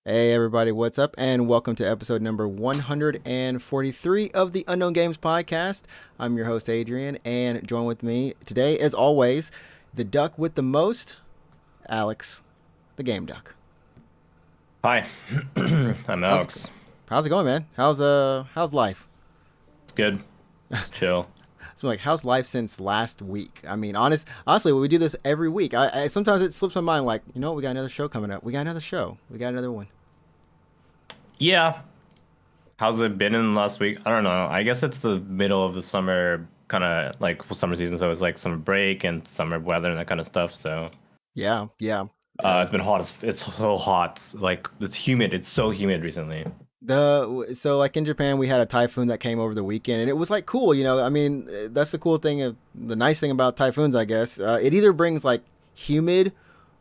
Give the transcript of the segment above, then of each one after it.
Hey everybody, what's up? And welcome to episode number 143 of the Unknown Games podcast. I'm your host Adrian, and join with me today, as always, the duck with the most, Alex, the game duck. Hi, I'm Alex. How's it going, man? How's life? It's good. It's chill. So like, how's life since last week? I mean, honestly, we do this every week. I sometimes it slips my mind, like, we got another show coming up. We got another show. We got another one. Yeah. How's it been in the last week? I don't know. I guess it's the middle of the summer, kind of like summer season. So it's like summer break and summer weather and that kind of stuff. So Yeah. it's been hot. It's so hot. Like it's humid. It's so humid recently. So like in Japan, we had a typhoon that came over the weekend, and it was like cool. I mean, that's the cool thing the nice thing about typhoons, I guess. It either brings like humid,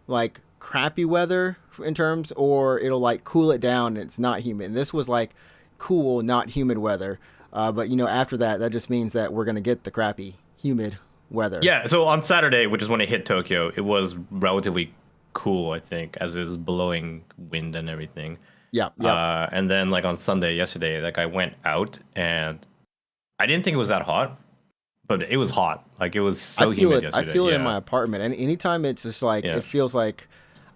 like crappy weather in terms, or it'll like cool it down and it's not humid. And this was like cool, not humid weather. But after that just means that we're gonna get the crappy, humid weather. Yeah. So on Saturday, which is when it hit Tokyo, it was relatively cool, I think, as it was blowing wind and everything. Yeah. And then like on Sunday, yesterday, like I went out and I didn't think it was that hot, but it was hot. Like it was so humid yesterday. I feel it in my apartment, and anytime it's just like Yeah. it feels like,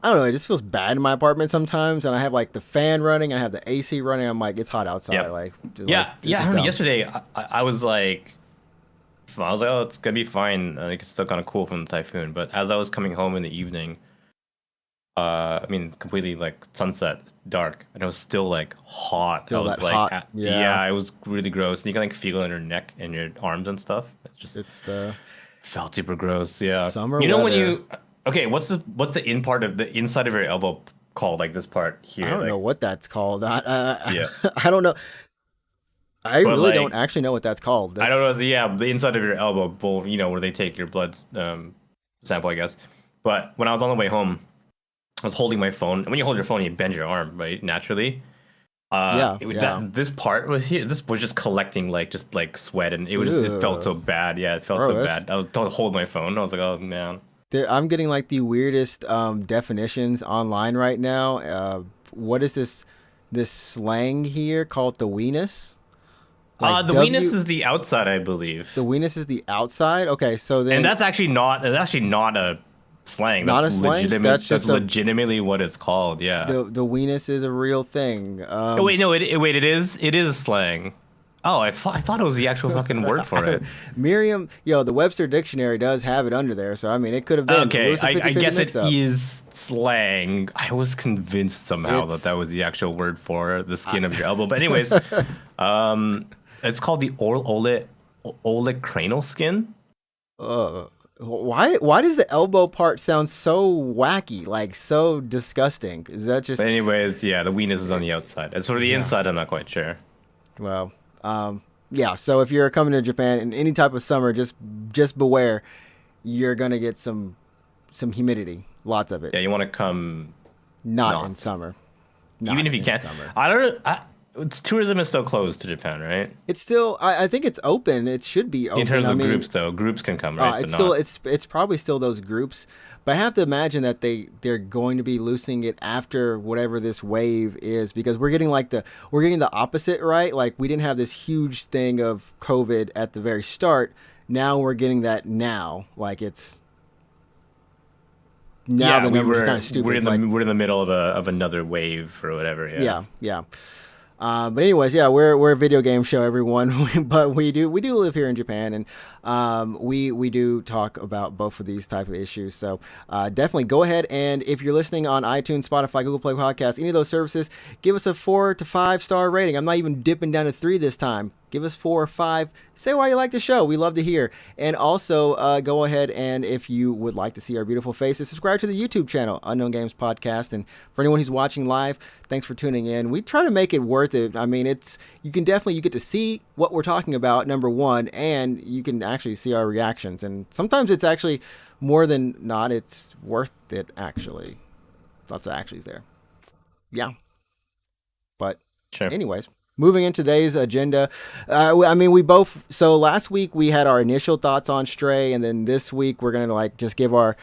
I don't know, it just feels bad in my apartment sometimes. And I have like the fan running, I have the AC running. I'm like, it's hot outside. Yeah. Like, I remember yesterday. I was like, oh, it's gonna be fine. I think it's still kind of cool from the typhoon. But as I was coming home in the evening, I mean, completely like sunset, dark, and it was still like hot. Still I was that like, hot. Yeah. it was really gross. And you can like feel it in your neck and your arms and stuff. It's the Felt super gross. Yeah. summer You know when weather. you okay, what's the inside of your elbow called? Like this part here. I don't like, know what that's called. Yeah. I don't know. I But, really like, don't actually know what that's called. I don't know. The inside of your elbow bowl, where they take your blood sample, I guess. But when I was on the way home, I was holding my phone. And when you hold your phone, you bend your arm, right? Naturally. This part was here. This was just collecting just like sweat, and it felt so bad. Yeah, it felt so bad. I was don't hold my phone. I was like, oh man. I'm getting like the weirdest definitions online right now. What is this slang here called the weenus? Like The weenus is the outside, I believe. The weenus is the outside. Okay, so then And that's actually not a slang. Not That's a slang? legitimate. That's just legitimately what it's called. Yeah. the weenus is a real thing. Oh, wait, no, it is a slang. Oh, I thought it was the actual fucking word for it. Merriam, the Webster dictionary does have it under there, so I mean it could have been. Okay, It was a I 50-50 guess it mix-up. is slang. I was convinced somehow that was the actual word for the skin of your elbow. But anyways, it's called the olecranal skin. Why does the elbow part sound so wacky, like so disgusting? Is that just But anyways, yeah, the weenus is on the outside. As for the inside, I'm not quite sure. well? Yeah. So if you're coming to Japan in any type of summer, just beware. You're gonna get some humidity, lots of it. Yeah, you want to come. Not in summer. Not Even if you in can. summer. I don't know. Tourism is still closed to Japan, right? It's still. I think it's open. It should be open. In terms I of mean, groups, though, groups can come, right? it's But still. not. It's probably still those groups. But I have to imagine that they're going to be loosening it after whatever this wave is, because we're getting the opposite, right? Like we didn't have this huge thing of COVID at the very start. Now we're getting that now. Like it's now the numbers are kind of stupid. We're in the middle of another wave or whatever. Yeah. But anyways, yeah, we're a video game show, everyone. But we do live here in Japan, and we do talk about both of these type of issues. So definitely go ahead, and if you're listening on iTunes, Spotify, Google Play Podcasts, any of those services, give us a 4 to 5 star rating. I'm not even dipping down to 3 this time. Give us 4 or 5. Say why you like the show. We love to hear. And also go ahead, and if you would like to see our beautiful faces, subscribe to the YouTube channel, Unknown Games Podcast. And for anyone who's watching live, thanks for tuning in. We try to make it worth it. I mean, you get to see what we're talking about, number one, and you can actually see our reactions. And sometimes it's actually more than not. It's worth it, actually. Lots of actuallys there. Yeah. But Sure. anyways. Moving into today's agenda, I mean, so last week we had our initial thoughts on Stray, and then this week we're going to just give a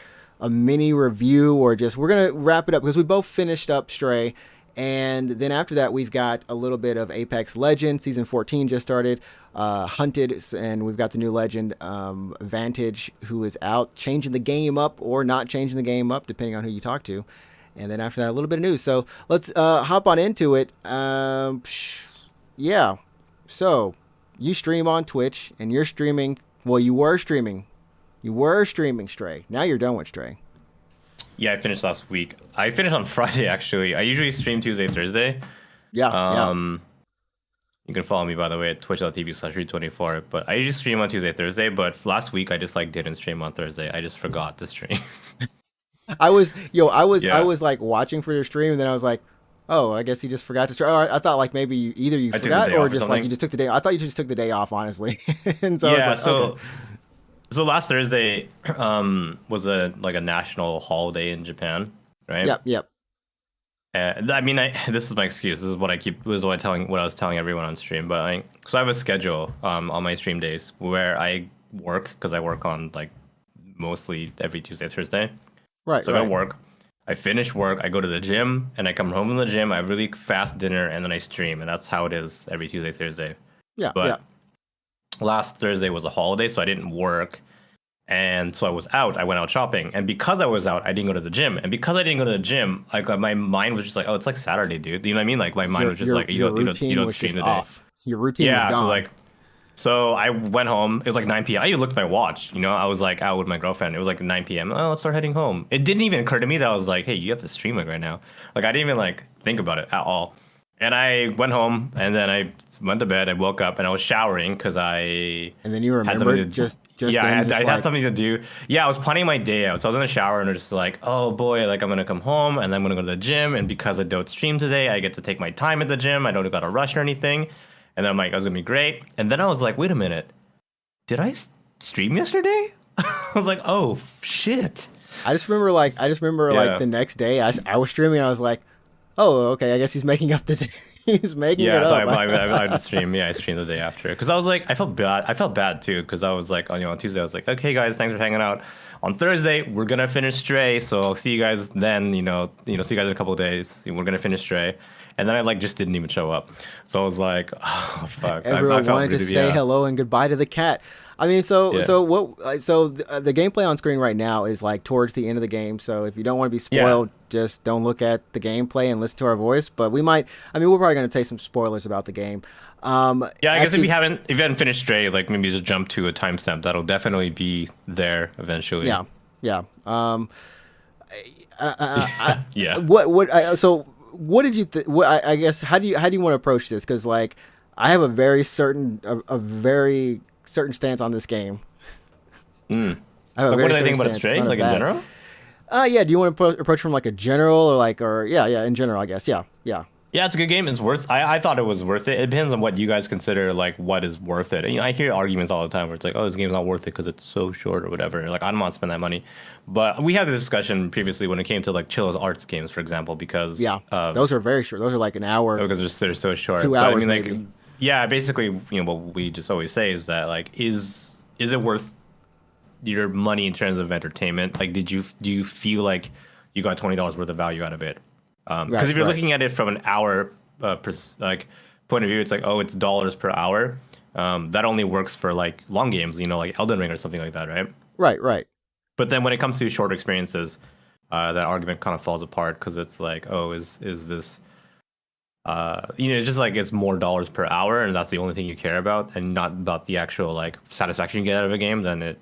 mini review, or we're going to wrap it up because we both finished up Stray, And then after that, we've got a little bit of Apex Legends. Season 14 just started. Hunted, and we've got the new legend, Vantage, who is out changing the game up or not changing the game up, depending on who you talk to. And then after that, a little bit of news. So let's hop on into it. Yeah. So you stream on Twitch, and you're streaming. Well, you were streaming. You were streaming Stray. Now you're done with Stray. Yeah, I finished last week. I finished on Friday, actually. I usually stream Tuesday, Thursday. Yeah. You can follow me, by the way, at twitch.tv/Reed24. But I usually stream on Tuesday, Thursday. But last week, I just didn't stream on Thursday. I just forgot to stream. I was like watching for your stream, and then I was like, oh, I guess he just forgot to stream. I thought like maybe you forgot or just like you just took the day. I thought you just took the day off, honestly. And so I was like, okay. So last Thursday was a national holiday in Japan, right? Yep. I mean, this is my excuse. This is what I was telling everyone on stream. But so I have a schedule on my stream days where I work, because I work on mostly every Tuesday, Thursday. Right. So I go work. I finish work. I go to the gym, and I come home from the gym. I have really fast dinner, and then I stream, and that's how it is every Tuesday, Thursday. Yeah. But last Thursday was a holiday, so I didn't work. And so I was out. I went out shopping. And because I was out, I didn't go to the gym. And because I didn't go to the gym, my mind was just like, oh, it's like Saturday, dude. You know what I mean? Like my mind was just like, you don't stream today. Your routine is gone. So I went home. It was like 9 p.m. I even looked at my watch. I was like out with my girlfriend. It was like 9 p.m. Oh, let's start heading home. It didn't even occur to me that I was like, hey, you have to stream right now. I didn't even think about it at all. And I went home, and then I went to bed. I woke up, and I was showering because And then you remembered I had something to do. Yeah, I was planning my day out. So I was in the shower, and I was just like, oh boy, I'm gonna come home, and then I'm gonna go to the gym. And because I don't stream today, I get to take my time at the gym. I don't gotta rush or anything. And then I'm like, oh, it's gonna be great. And then I was like, wait a minute, did I stream yesterday? I was like, oh shit. I just remember the next day I was streaming. And I was like, oh, okay, I guess he's making up the day. He's making it up. Yeah, so I did stream. Yeah, I streamed the day after. Because I was like, I felt bad too. Because I was like, on Tuesday, I was like, okay, guys, thanks for hanging out. On Thursday, we're going to finish Stray. So I'll see you guys then, see you guys in a couple of days. We're going to finish Stray. And then I just didn't even show up. So I was like, oh, fuck. Everyone wanted to say hello and goodbye to the cat. I mean, the gameplay on screen right now is towards the end of the game. So if you don't want to be spoiled, just don't look at the gameplay and listen to our voice. But we're probably going to take some spoilers about the game. I guess if you haven't finished Stray, maybe just jump to a timestamp. That'll definitely be there eventually. Yeah. Yeah. What did you think? I guess how do you want to approach this? Because I have a very certain stance on this game. What do I think about Stray? In general? Yeah. Do you want to approach from a general or in general? I guess. Yeah. Yeah, it's a good game. It's I thought it was worth it. It depends on what you guys consider what is worth it. I hear arguments all the time where it's oh, this game's not worth it because it's so short or whatever. I don't want to spend that money. But we had this discussion previously when it came to Chilla's Arts games, for example, because those are very short. Those are an hour. Because they're so short. 2 hours, maybe. Yeah, basically, what we just always say is that is it worth your money in terms of entertainment? Do you feel like you got $20 worth of value out of it? Because if you're looking at it from an hour point of view, it's it's dollars per hour. That only works for long games, Elden Ring or something like that, right? Right. But then when it comes to short experiences, that argument kind of falls apart because it's is this just it's more dollars per hour, and that's the only thing you care about, and not about the actual satisfaction you get out of a game. Then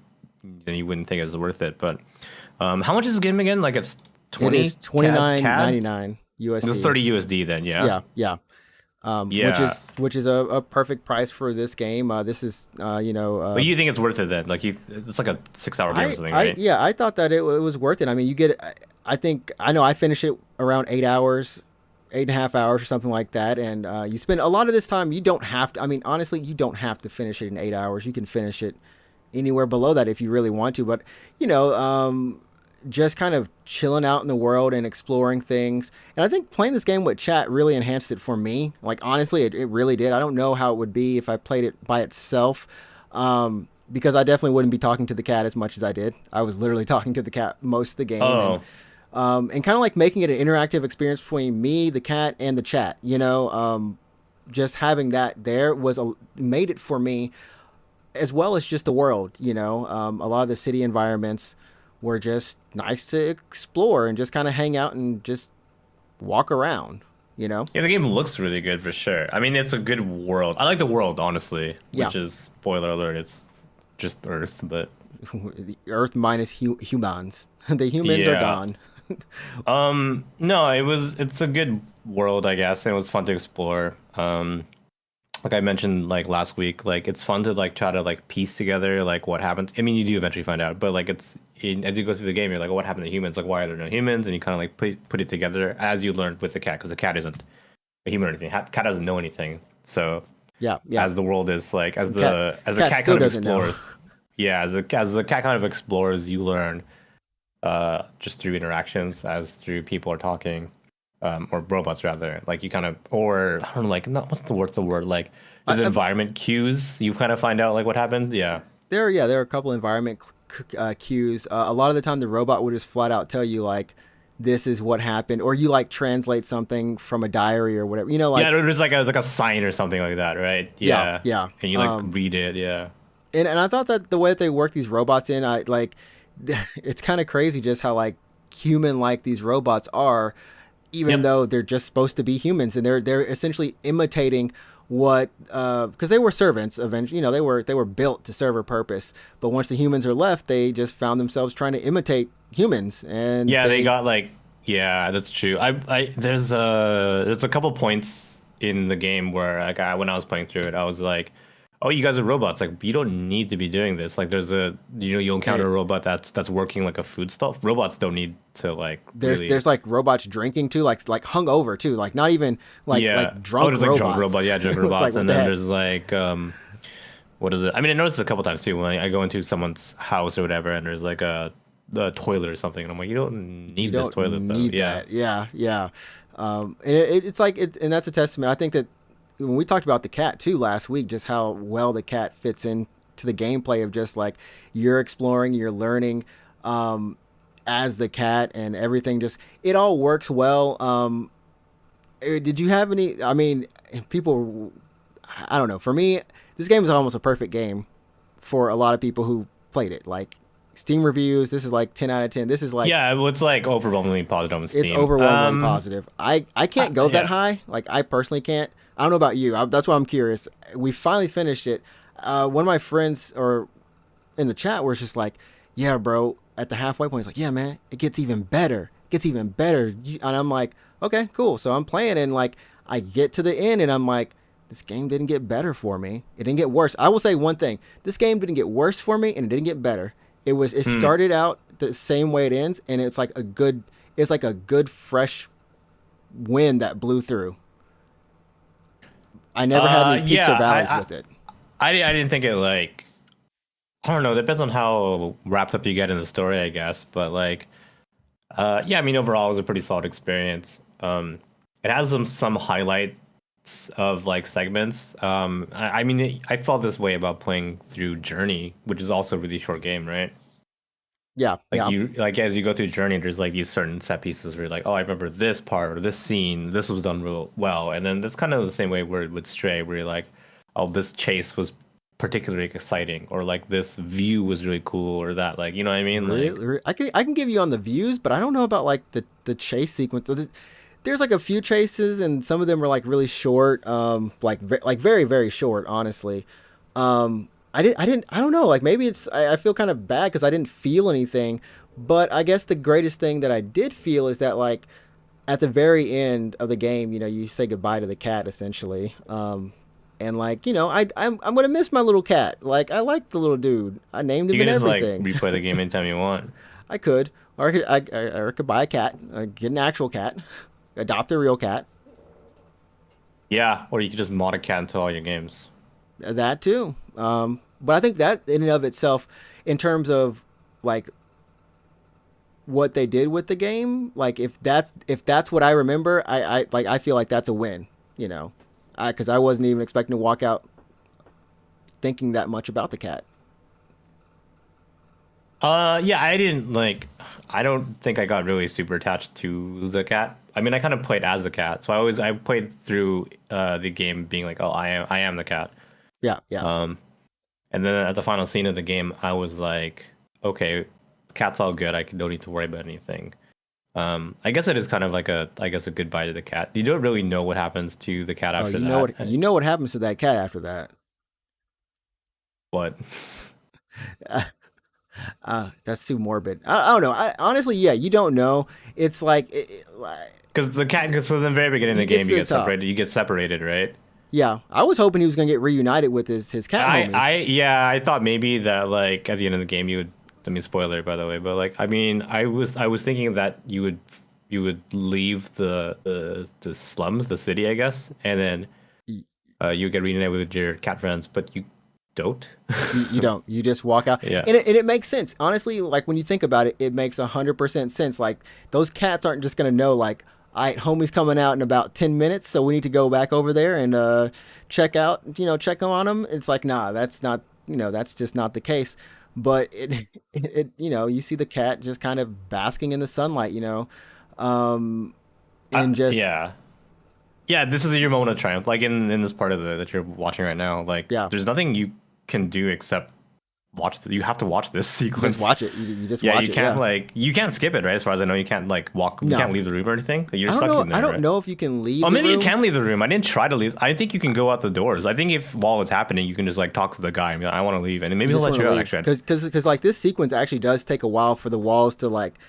you wouldn't think it's worth it. But how much is this game again? It's 20. It is $29.99 USD. It's 30 USD then, yeah. Yeah. Which is a perfect price for this game. This is But you think it's worth it then? It's a 6-hour game or something, right? I thought that it was worth it. I mean, you get. I finished it around 8 hours. 8.5 hours or something like that, and you spend a lot of this time. You don't have to. I mean, honestly, you don't have to finish it in 8 hours. You can finish it anywhere below that if you really want to. But just kind of chilling out in the world and exploring things. And I think playing this game with chat really enhanced it for me. Honestly, it really did. I don't know how it would be if I played it by itself, because I definitely wouldn't be talking to the cat as much as I did. I was literally talking to the cat most of the game. Oh. and kind of like making it an interactive experience between me, the cat, and the chat. Just having that there made it for me, as well as just the world. A lot of the city environments were just nice to explore and just kind of hang out and just walk around. You know? Yeah, the game looks really good for sure. I mean, it's a good world. I like the world, honestly, Yeah. which is spoiler alert. It's just Earth, but The Earth minus humans. The humans are yeah. gone. No, it's a good world, I guess, and it was fun to explore. Like I mentioned like last week, like it's fun to like try to like piece together like what happened. I mean, you do eventually find out, but like as you go through the game, you're like, oh, what happened to humans? Like, why are there no humans? And you kind of like put it together as you learn with the cat, because the cat isn't a human or anything. Cat doesn't know anything. So Yeah, yeah. as the world is like as the Cat cat still kind of doesn't know. explores, yeah, as the cat kind of explores, you learn just through interactions, as through people are talking, or robots rather. Like you kind of, or I don't know, like not what's the word like. I, Is I've, environment cues? You kind of find out like what happened. Yeah, there are a couple environment cues. A lot of the time, the robot will just flat out tell you like, "This is what happened," or you like translate something from a diary or whatever. yeah. There's like a sign or something like that, right? Yeah, Yeah, yeah. and you like read it. Yeah, And I thought that the way that they work these robots in, I like, it's kind of crazy just how like human like these robots are, even yep, though they're just supposed to be humans, and they're essentially imitating what because they were servants eventually. They were built to serve a purpose, but once the humans are left, they just found themselves trying to imitate humans, and yeah. They they got like yeah, that's true. There's a couple points in the game where like when I was playing through it, I was like, oh, you guys are robots. Like, you don't need to be doing this. Like, you'll encounter a robot that's working like a food stall. Robots don't need to like really. there's like robots drinking too, like hung over too, like not even Yeah. like Oh, drunk there's like drunk robots. robot. Yeah, drunk It's like robots. what And the then heck? there's like what is it? I mean, I noticed it a couple times too when I go into someone's house or whatever, and there's like a toilet or something, and I'm like, you don't You need this don't toilet though. need Yeah. that. Yeah, yeah. And it's like and that's a testament. I think that when we talked about the cat too last week, just how well the cat fits in to the gameplay of just like you're exploring, you're learning as the cat, and everything just it all works well. Did you have any? I mean, people. I don't know. For me, this game is almost a perfect game for a lot of people who played it. Like Steam reviews, this is like 10 out of 10. This is like Yeah, well, it's like overwhelmingly positive on it's Steam. overwhelmingly positive. I can't go that Yeah. high. Like I personally can't. I don't know about you. That's why I'm curious. We finally finished it. One of my friends or in the chat was just like, "Yeah, bro." At the halfway point, he's like, "Yeah, man, it gets even better. It gets even better." And I'm like, "Okay, cool." So I'm playing, and like I get to the end, and I'm like, "This game didn't get better for me. It didn't get worse." I will say one thing: this game didn't get worse for me, and it didn't get better. It Hmm. started out the same way it ends, and it's like a good fresh wind that blew through. I never had any peaks or Yeah, valleys with it. I didn't think it like I don't know. It depends on how wrapped up you get in the story, I guess. But like, yeah, I mean, overall, it was a pretty solid experience. It has some highlights of like segments. I mean, I felt this way about playing through Journey, which is also a really short game, right? Yeah, Like yeah. you, like as you go through Journey, there's like these certain set pieces where you're like, oh, I remember this part or this scene, this was done real well, and then that's kind of the same way where with Stray, where you're like, oh, this chase was particularly exciting, or like this view was really cool, or that, like, you know what I mean? Like, Really, I can give you on the views, but I don't know about like the chase sequence. There's like a few chases, and some of them are like really short, like very very short. Honestly, I don't know. Like maybe I feel kind of bad because I didn't feel anything, but I guess the greatest thing that I did feel is that like at the very end of the game, you say goodbye to the cat essentially. And like I'm gonna miss my little cat. Like I like the little dude. I named him you and can just like everything. replay the game anytime you want. I could, or I could buy a cat, get an actual cat, adopt a real cat. Yeah, or you could just mod a cat into all your games. That too. But I think that in and of itself, in terms of like what they did with the game, like if that's what I remember, I feel like that's a win. You know, because I wasn't even expecting to walk out thinking that much about the cat. Yeah, I didn't like. I don't think I got really super attached to the cat. I mean, I kind of played as the cat, so I played through the game being like, oh, I am the cat. Yeah, yeah. And then at the final scene of the game, I was like, okay, cat's all good. Don't need to worry about anything. I guess it is kind of like a goodbye to the cat. You don't really know what happens to the cat Oh, after that. you know what happens to that cat after that. What? That's too morbid. I don't know. Honestly, yeah, you don't know. It's like, Because the cat, because from the very beginning of he the gets game, to the top. You get separated, right? Yeah, I was hoping he was gonna get reunited with his cat homies. Yeah, I thought maybe that like at the end of the game you would. I mean, spoiler by the way, but like I mean, I was thinking that you would leave the slums, the city, I guess, and then you get reunited with your cat friends, but you don't. You don't. You just walk out, Yeah. and it makes sense. Honestly, like when you think about it, it makes 100% sense. Like those cats aren't just gonna know like, all right, homie's coming out in about 10 minutes, so we need to go back over there and check out, check on him. It's like, nah, that's not, that's just not the case. But you see the cat just kind of basking in the sunlight, and just, Yeah. Yeah, this is your moment of triumph. Like in this part of that you're watching right now, like yeah, there's nothing you can do except you have to watch this sequence. just watch it. You just Yeah, watch you it. can't Yeah. like you can't skip it, right? As far as I know, you can't like walk. You No, can't leave the room or anything. You're I don't stuck know. in there. I don't Right? know if you can leave Oh, the maybe you room. can leave the room. I didn't try to leave. I think you can go out the doors. I think if while it's happening, you can just like talk to the guy and be like, I want to leave, and maybe You he'll just let want you to out. leave Actually, because like this sequence actually does take a while for the walls to like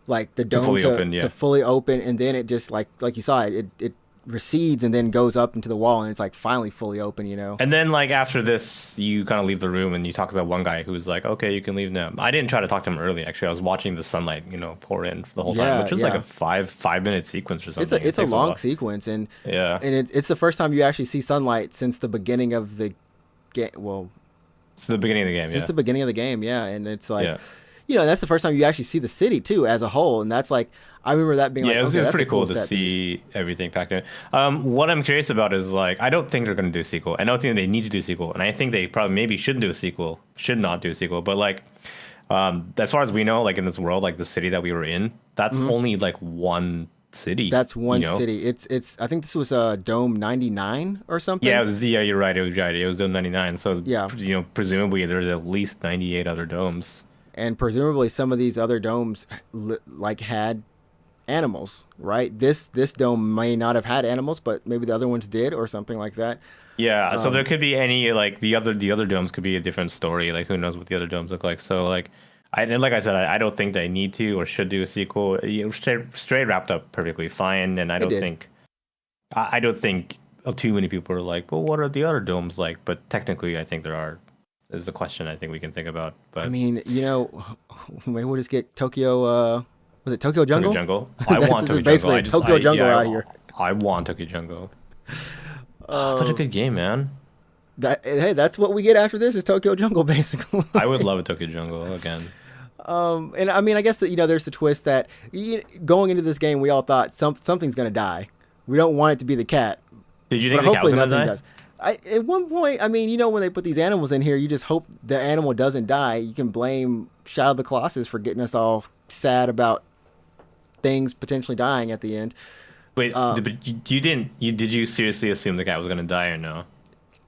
the to dome fully to, open. Yeah. to fully open, and then it just like you saw it recedes and then goes up into the wall, and it's like finally fully open. And then like after this, you kind of leave the room and you talk to that one guy who's like, okay, you can leave now. I didn't try to talk to him early. Actually, I was watching the sunlight, pour in for the whole time, Yeah, which is like yeah. a 5 minute sequence or It's something. a It takes long while. sequence, and Yeah. it's the first time you actually see sunlight since the beginning of the game. Well, It's the beginning of the game. since Yeah. the beginning of the game, yeah, and it's like. Yeah. That's the first time you actually see the city too as a whole, and that's like I remember that being Yeah, like, it was okay, that's pretty a cool cool to set piece. see everything packed in. What I'm curious about is like, I don't think they're going to do a sequel. I don't think they need to do a sequel, and I think they probably maybe shouldn't do a sequel, should not do a sequel. But like, as far as we know, like in this world, like the city that we were in, that's only like one city. That's one you know? city. It's. I think this was Dome 99 or something. Yeah, yeah, you're right. It was right. It was Dome 99. So Yeah. presumably there's at least 98 other domes. And presumably some of these other domes like had animals, right? This dome may not have had animals, but maybe the other ones did or something like that. Yeah, so there could be any like the other domes could be a different story. Like who knows what the other domes look like. So like like I said, I don't think they need to or should do a sequel. Stray wrapped up perfectly fine, and I don't did. think I don't think too many people are like, well, what are the other domes like? But technically, I think there are. Is a question I think we can think about. But I mean, maybe we'll just get Tokyo. Was it Tokyo Jungle? Tokyo Jungle. I That's want Tokyo basically Jungle. Tokyo Jungle out of here. I want Tokyo Jungle. Such a good game, man. That's what we get after this is Tokyo Jungle, basically. I would love a Tokyo Jungle again. And I mean, I guess that there's the twist that going into this game, we all thought something's gonna die. We don't want it to be the cat, Did you but think the cat was hopefully gonna nothing die? does. At one point, I mean, when they put these animals in here, you just hope the animal doesn't die. You can blame Shadow of the Colossus for getting us all sad about things potentially dying at the end. Wait, but you didn't. Did you seriously assume the cat was gonna die or no?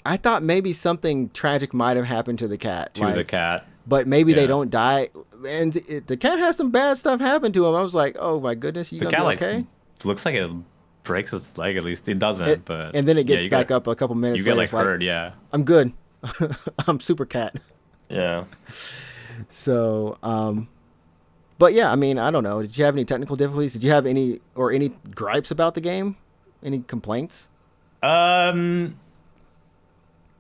I thought maybe something tragic might have happened to the cat. The cat. But maybe they Yeah. don't die. And the cat has some bad stuff happen to him. I was like, oh my goodness, you The gonna cat be like okay? looks like it breaks its leg. At least it doesn't. But And then it yeah, gets you back get- up a couple minutes You get later. like It's like, hurt. Yeah. I'm good. I'm super cat. Yeah. So, but yeah, I mean, I don't know. Did you have any technical difficulties? Did you have any gripes about the game? Any complaints?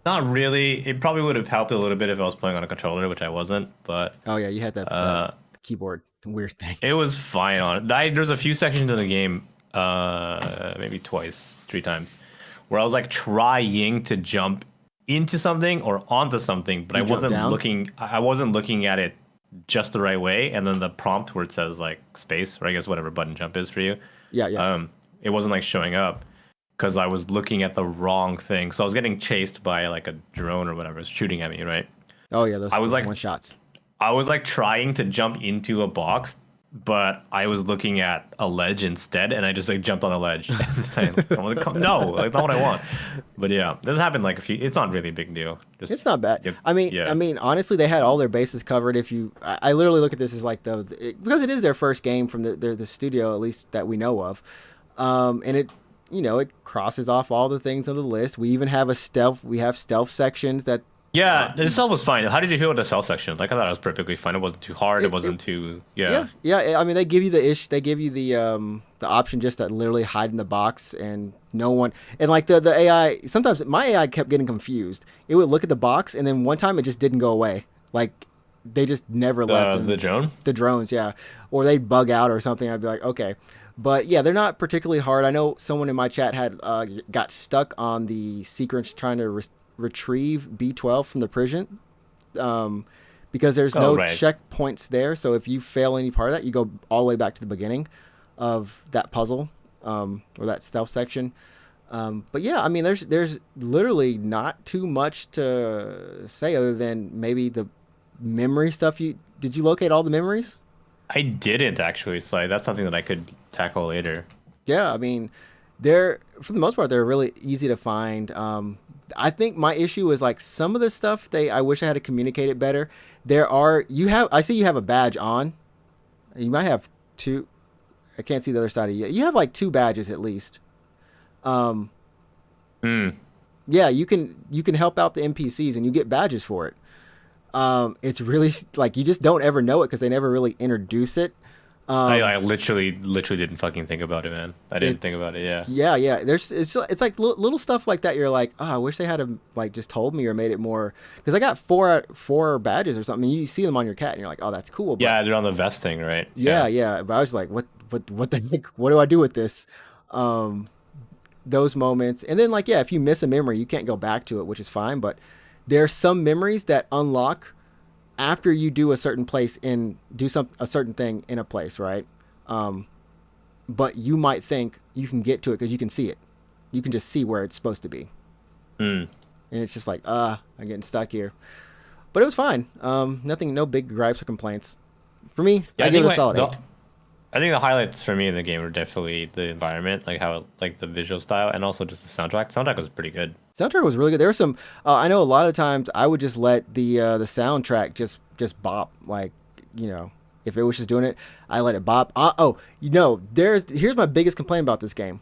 Not really. It probably would have helped a little bit if I was playing on a controller, which I wasn't. But Oh yeah, you had that keyboard weird thing. it was fine on it. There's a few sections in the game, maybe twice, 3 times, where I was like trying to jump into something or onto something, but You I jump wasn't down? looking. I wasn't looking at it just the right way, and then the prompt where it says like space, or I guess whatever button jump is for you, Yeah. it wasn't like showing up because I was looking at the wrong thing. So I was getting chased by like a drone or whatever, shooting at me, right? Oh yeah, those I was like- one shots. I was like trying to jump into a box, but I was looking at a ledge instead, and I just like jumped on a ledge. And I'm like, no, like not what I want. But yeah, this happened like a few. It's not really a big deal. It's Just not bad. yep, I yeah, mean, honestly, they had all their bases covered. If you, I literally look at this as like because it is their first game from the studio, at least that we know of, and it, it crosses off all the things on the list. We even have we have stealth sections that, yeah. The cell was fine. How did you feel with the cell section? Like I thought it was perfectly fine. It wasn't too hard. It it wasn't too yeah, yeah. yeah. I mean, they give you the option just to literally hide in the box, and no one, and like the AI. Sometimes my AI kept getting confused. It would look at the box, and then one time it just didn't go away. Like they just never left. The And drone. the drones, yeah, or they'd bug out or something. I'd be like, okay, but yeah, they're not particularly hard. I know someone in my chat had got stuck on the sequence trying to retrieve B12 from the prison. Um, because there's Oh no right. checkpoints there. So if you fail any part of that, you go all the way back to the beginning of that puzzle, or that stealth section. But yeah, I mean, there's literally not too much to say other than maybe the memory stuff. Did you locate all the memories? I didn't actually, so that's something that I could tackle later. Yeah, I mean, they're for the most part they're really easy to find. I think my issue is like some of the stuff I wish I had to communicate it better. I see you have a badge on. You might have two. I can't see the other side of you. You have like two badges at least. Um, Hmm. yeah, you can help out the NPCs and you get badges for it. It's really like you just don't ever know it because they never really introduce it. I literally didn't fucking think about it, man. I It didn't think about it. Yeah. Yeah, yeah. It's like little stuff like that. You're like, oh, I wish they had like just told me or made it more. Because I got four badges or something. You see them on your cat, and you're like, oh, that's cool. But Yeah, they're on the vest thing, right? yeah, Yeah. yeah. But I was like, what the heck? What do I do with this? Um, those moments, and then like, yeah, if you miss a memory, you can't go back to it, which is fine. But there's some memories that unlock after you do a certain place do a certain thing in a place, right? Um, but you might think you can get to it because you can see it. You can just see where it's supposed to be, Hmm. and it's just like, I'm getting stuck here. But it was fine. Nothing, no big gripes or complaints. For me, Yeah, I give it a solid 8. I think the highlights for me in the game were definitely the environment, like how like the visual style, and also just the soundtrack. Soundtrack was pretty good. Soundtrack was really good. There were some. I know a lot of times I would just let the soundtrack just bop. Like, if it was just doing it, I let it bop. Here's my biggest complaint about this game.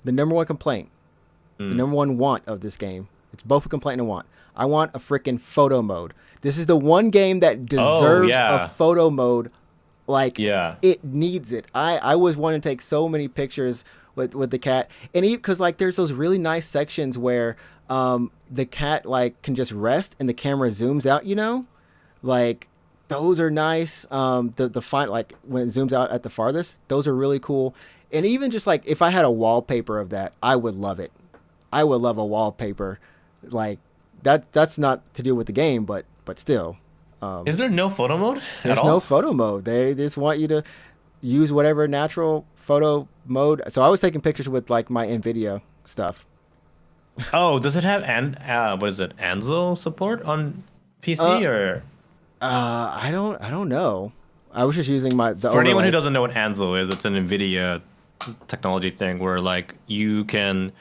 The number one complaint, the Mm. number one want of this game. It's both a complaint and a want. I want a freaking photo mode. This is the one game that deserves yeah. a photo mode. Like, Yeah. it needs it. I was wanting to take so many pictures with the cat, and because like there's those really nice sections where the cat like can just rest and the camera zooms out. Like those are nice. The fine, like when it zooms out at the farthest, those are really cool. And even just like if I had a wallpaper of that, I would love it. I would love a wallpaper like that. That's not to do with the game, but still. Is there no photo mode at There's no all? photo mode. They just want you to use whatever natural photo mode. So I was taking pictures with like my NVIDIA stuff. Oh, does it have what is it, Ansel support on Uh, PC or? I don't know. I was just using the For anyone who overlay. doesn't know what Ansel is, it's an NVIDIA technology thing where like you can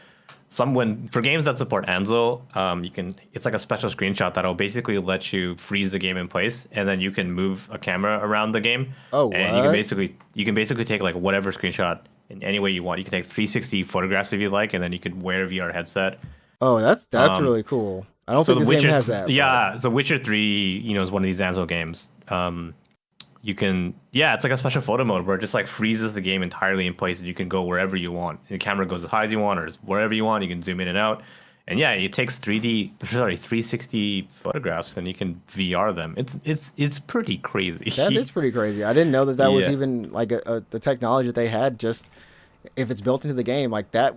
for games that support Ansel, it's like a special screenshot that'll basically let you freeze the game in place, and then you can move a camera around the game, Oh, and what? you can basically take like whatever screenshot in any way you want. You can take 360 photographs if you like, and then you could wear a VR headset. Oh, that's Um, really cool. I don't so think the this game Witcher, has that. yeah, so Witcher 3, is one of these Ansel games. It's like a special photo mode where it just like freezes the game entirely in place, and you can go wherever you want. The camera goes as high as you want, or wherever you want. You can zoom in and out, and yeah, it takes 360 photographs, and you can VR them. It's pretty crazy. That is pretty crazy. I didn't know that was Yeah, even like the technology that they had. Just if it's built into the game, like that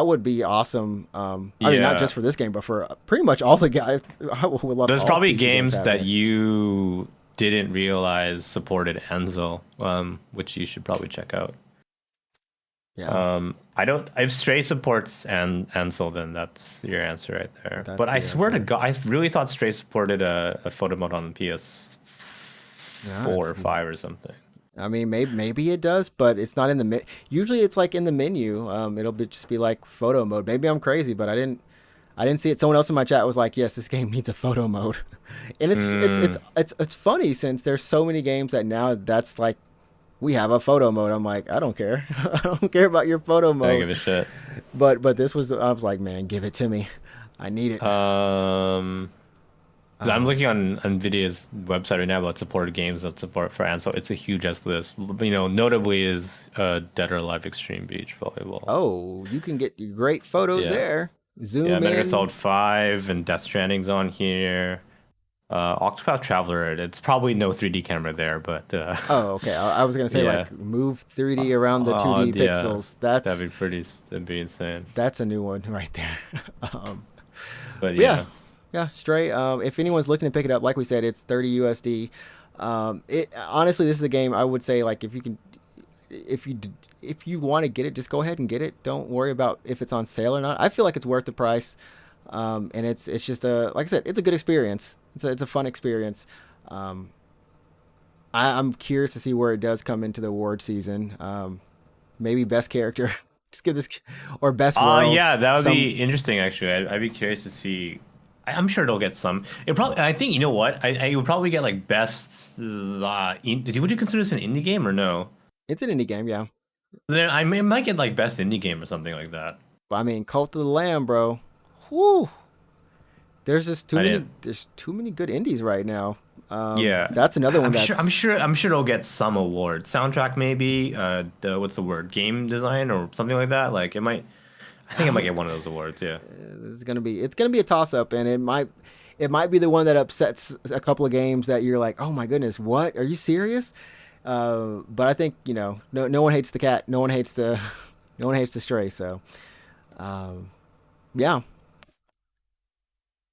would be awesome. I mean, not yeah. just for this game, but for pretty much all the guys. I would love There's all probably PC games games having that it. you didn't realize supported Ansel, which you should probably check out. Yeah, I don't. If Stray supports Ansel, then that's your answer right there. that's But I the swear to answer. God, I really thought Stray supported a photo mode on PS4 Yeah, or 5 or something. I mean, maybe it does, but it's not in the usually it's like in the menu. It'll just be like photo mode. Maybe I'm crazy, but I didn't see it. Someone else in my chat was like, "Yes, this game needs a photo mode," and Mm, it's funny since there's so many games that now that's like we have a photo mode. I'm like, I don't care. I don't care about your photo I don't give mode. a shit. But this was I was like, man, give it to me. I need it. Um, 'Cause I'm Um, looking on Nvidia's website right now about supported games that support France, so it's a huge ass list. You know, notably is Dead or Alive Extreme Beach Volleyball. oh, you can get great photos Yeah, there. yeah, Zoom Metal Gear Solid in. 5 and Death Stranding's on here. Octopath Traveler, it's probably no 3D camera there, but Oh, okay. I was gonna say yeah. like move 3D around the Oh, 2D yeah. pixels. That'd be insane. That's a new one right there. um, But but yeah, yeah. yeah, Stray. If anyone's looking to pick it up, like we said, it's 30 USD. It honestly, this is a game I would say like if you want to get it, just go ahead and get it. Don't worry about if it's on sale or not. I feel like it's worth the price. And it's just a like I said, it's a good experience. It's a fun experience. Um, I'm curious to see where it does come into the award season. Maybe best character. Just give this or best world. Yeah, that would Some be interesting actually. I'd be curious to see. I'm sure it'll get some. It probably. I think you know what. I would probably get like best. Would you consider this an indie game or no? it's an indie game, yeah. Then might get like best indie game or something like that. But I mean, Cult of the Lamb, bro. Whew. There's just too I many. didn't. There's too many good indies right now. Yeah, That's another one that's. I'm sure it'll get some award. Soundtrack maybe. What's the word? Game design or something like that. Like it might. I think it might I'm, get one of those awards. Yeah. it's gonna be a toss up, and it might be the one that upsets a couple of games that you're like, oh my goodness, what? Are you serious? But I think no one hates the cat, no one hates the no one hates the stray. So um, yeah,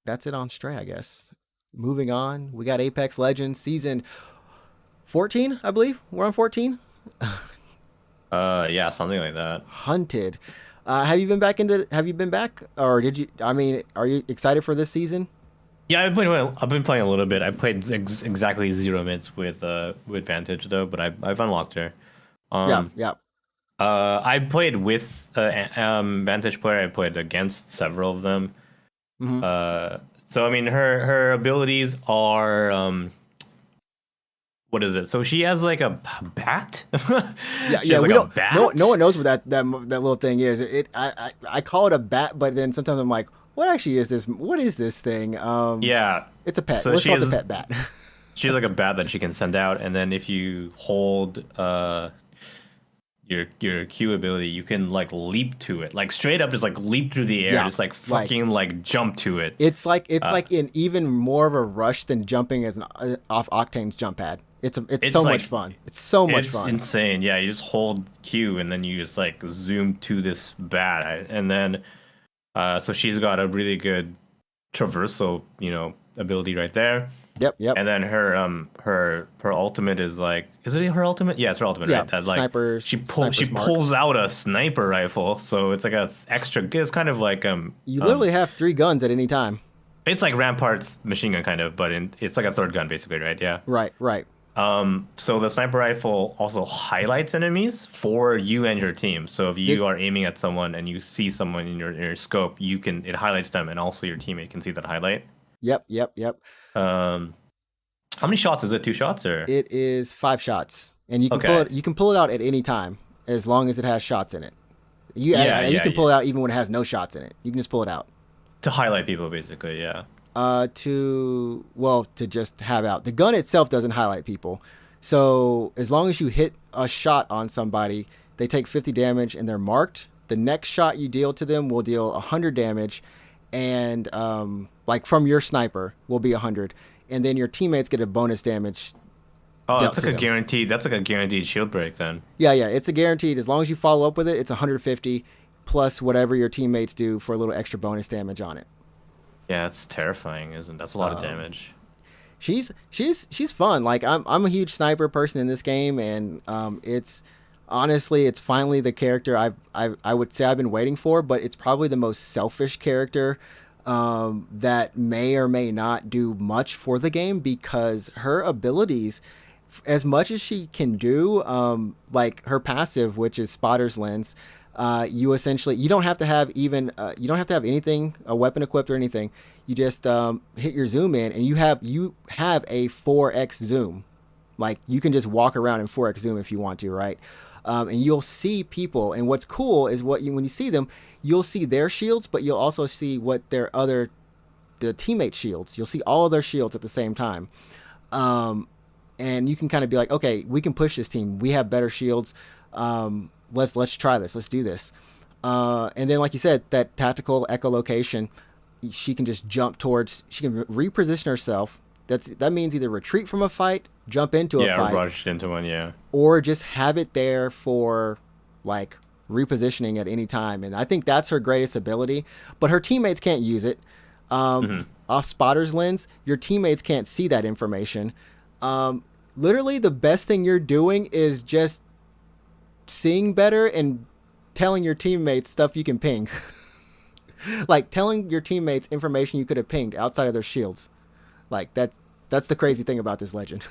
that's it on stray, I guess. Moving on, we got Apex Legends season 14, I believe. We're on 14. Yeah, something like that. Hunted. Have you been back, or did you? I mean, are you excited for this season? Yeah, I've been playing a little bit. I played exactly 0 minutes with Vantage though, but I've unlocked her. Yeah, Um, yeah. I played with Vantage player. I played against several of them. Hmm. Uh, so I mean, her abilities are what is it? So she has like a bat. Yeah, She yeah. has like We a don't. No bat. one knows what that little thing is. I call it a bat, but then sometimes I'm like, what actually is this? What is this thing? Yeah. It's a pet. So Let's call it the pet bat. she has like a bat that she can send out, and then if you hold your Q ability, you can like leap to it, like straight up, just like leap through the air, Yeah, just like like fucking like jump to it. it's Uh, like in even more of a rush than jumping as an off Octane's jump pad. It's it's so much like fun. It's so much it's fun. insane. Yeah, you just hold Q and then you just like zoom to this bat, and then so she's got a really good traversal, ability right there. Yep, yep. And then her ultimate is like, is it her ultimate? Yeah, it's her ultimate, Yeah, right? That like she sniper's mark. pulls out a sniper rifle, so it's like a extra. It's kind of like You literally have three guns at any time. it's like Rampart's machine gun kind of, but it's like a third gun basically, right? Yeah. Right, right. So the sniper rifle also highlights enemies for you and your team. So if you This are aiming at someone and you see someone in your scope, it highlights them, and also your teammate can see that highlight. Yep, yep, yep. Um, how many shots is it? 2 shots or? It is 5 shots, and you can pull Okay. it. You can pull it out at any time as long as it has shots in it. Yeah, You yeah, can yeah. pull it out even when it has no shots in it. You can just pull it out. To highlight people, basically. Yeah. To just have out the gun itself doesn't highlight people. So as long as you hit a shot on somebody, they take 50 damage and they're marked. The next shot you deal to them will deal 100 damage, and like from your sniper will be 100, and then your teammates get a bonus damage Oh, dealt that's to like a them. guaranteed. That's like a guaranteed shield break then. Yeah, yeah, it's a guaranteed. As long as you follow up with it, it's 150 plus whatever your teammates do for a little extra bonus damage on it. Yeah, that's terrifying, isn't? That's a lot of Um, damage. she's fun. Like I'm a huge sniper person in this game, and it's honestly it's finally the character I would say I've been waiting for, but it's probably the most selfish character that may or may not do much for the game because her abilities as much as she can do, like her passive, which is Spotter's Lens, you essentially you don't have to have even you don't have to have anything, a weapon equipped or anything. You just hit your zoom in, and you have a 4x zoom. Like you can just walk around in 4x zoom if you want to, right? And you'll see people, and what's cool is when you see them, you'll see their shields, but you'll also see what the teammate shields. You'll see all of their shields at the same time. And you can kind of be like, okay, we can push this team. We have better shields. Let's try this. Let's do this. And then, like you said, that tactical echolocation, she can just jump towards. She can reposition herself. That means either retreat from a fight, jump into a fight, or rush into one, or just have it there for like repositioning at any time. And I think that's her greatest ability. But her teammates can't use it. Off Spotter's Lens, your teammates can't see that information. Literally, the best thing you're doing is just seeing better and telling your teammates stuff you can ping. Like telling your teammates information you could have pinged outside of their shields. Like that's the crazy thing about this legend.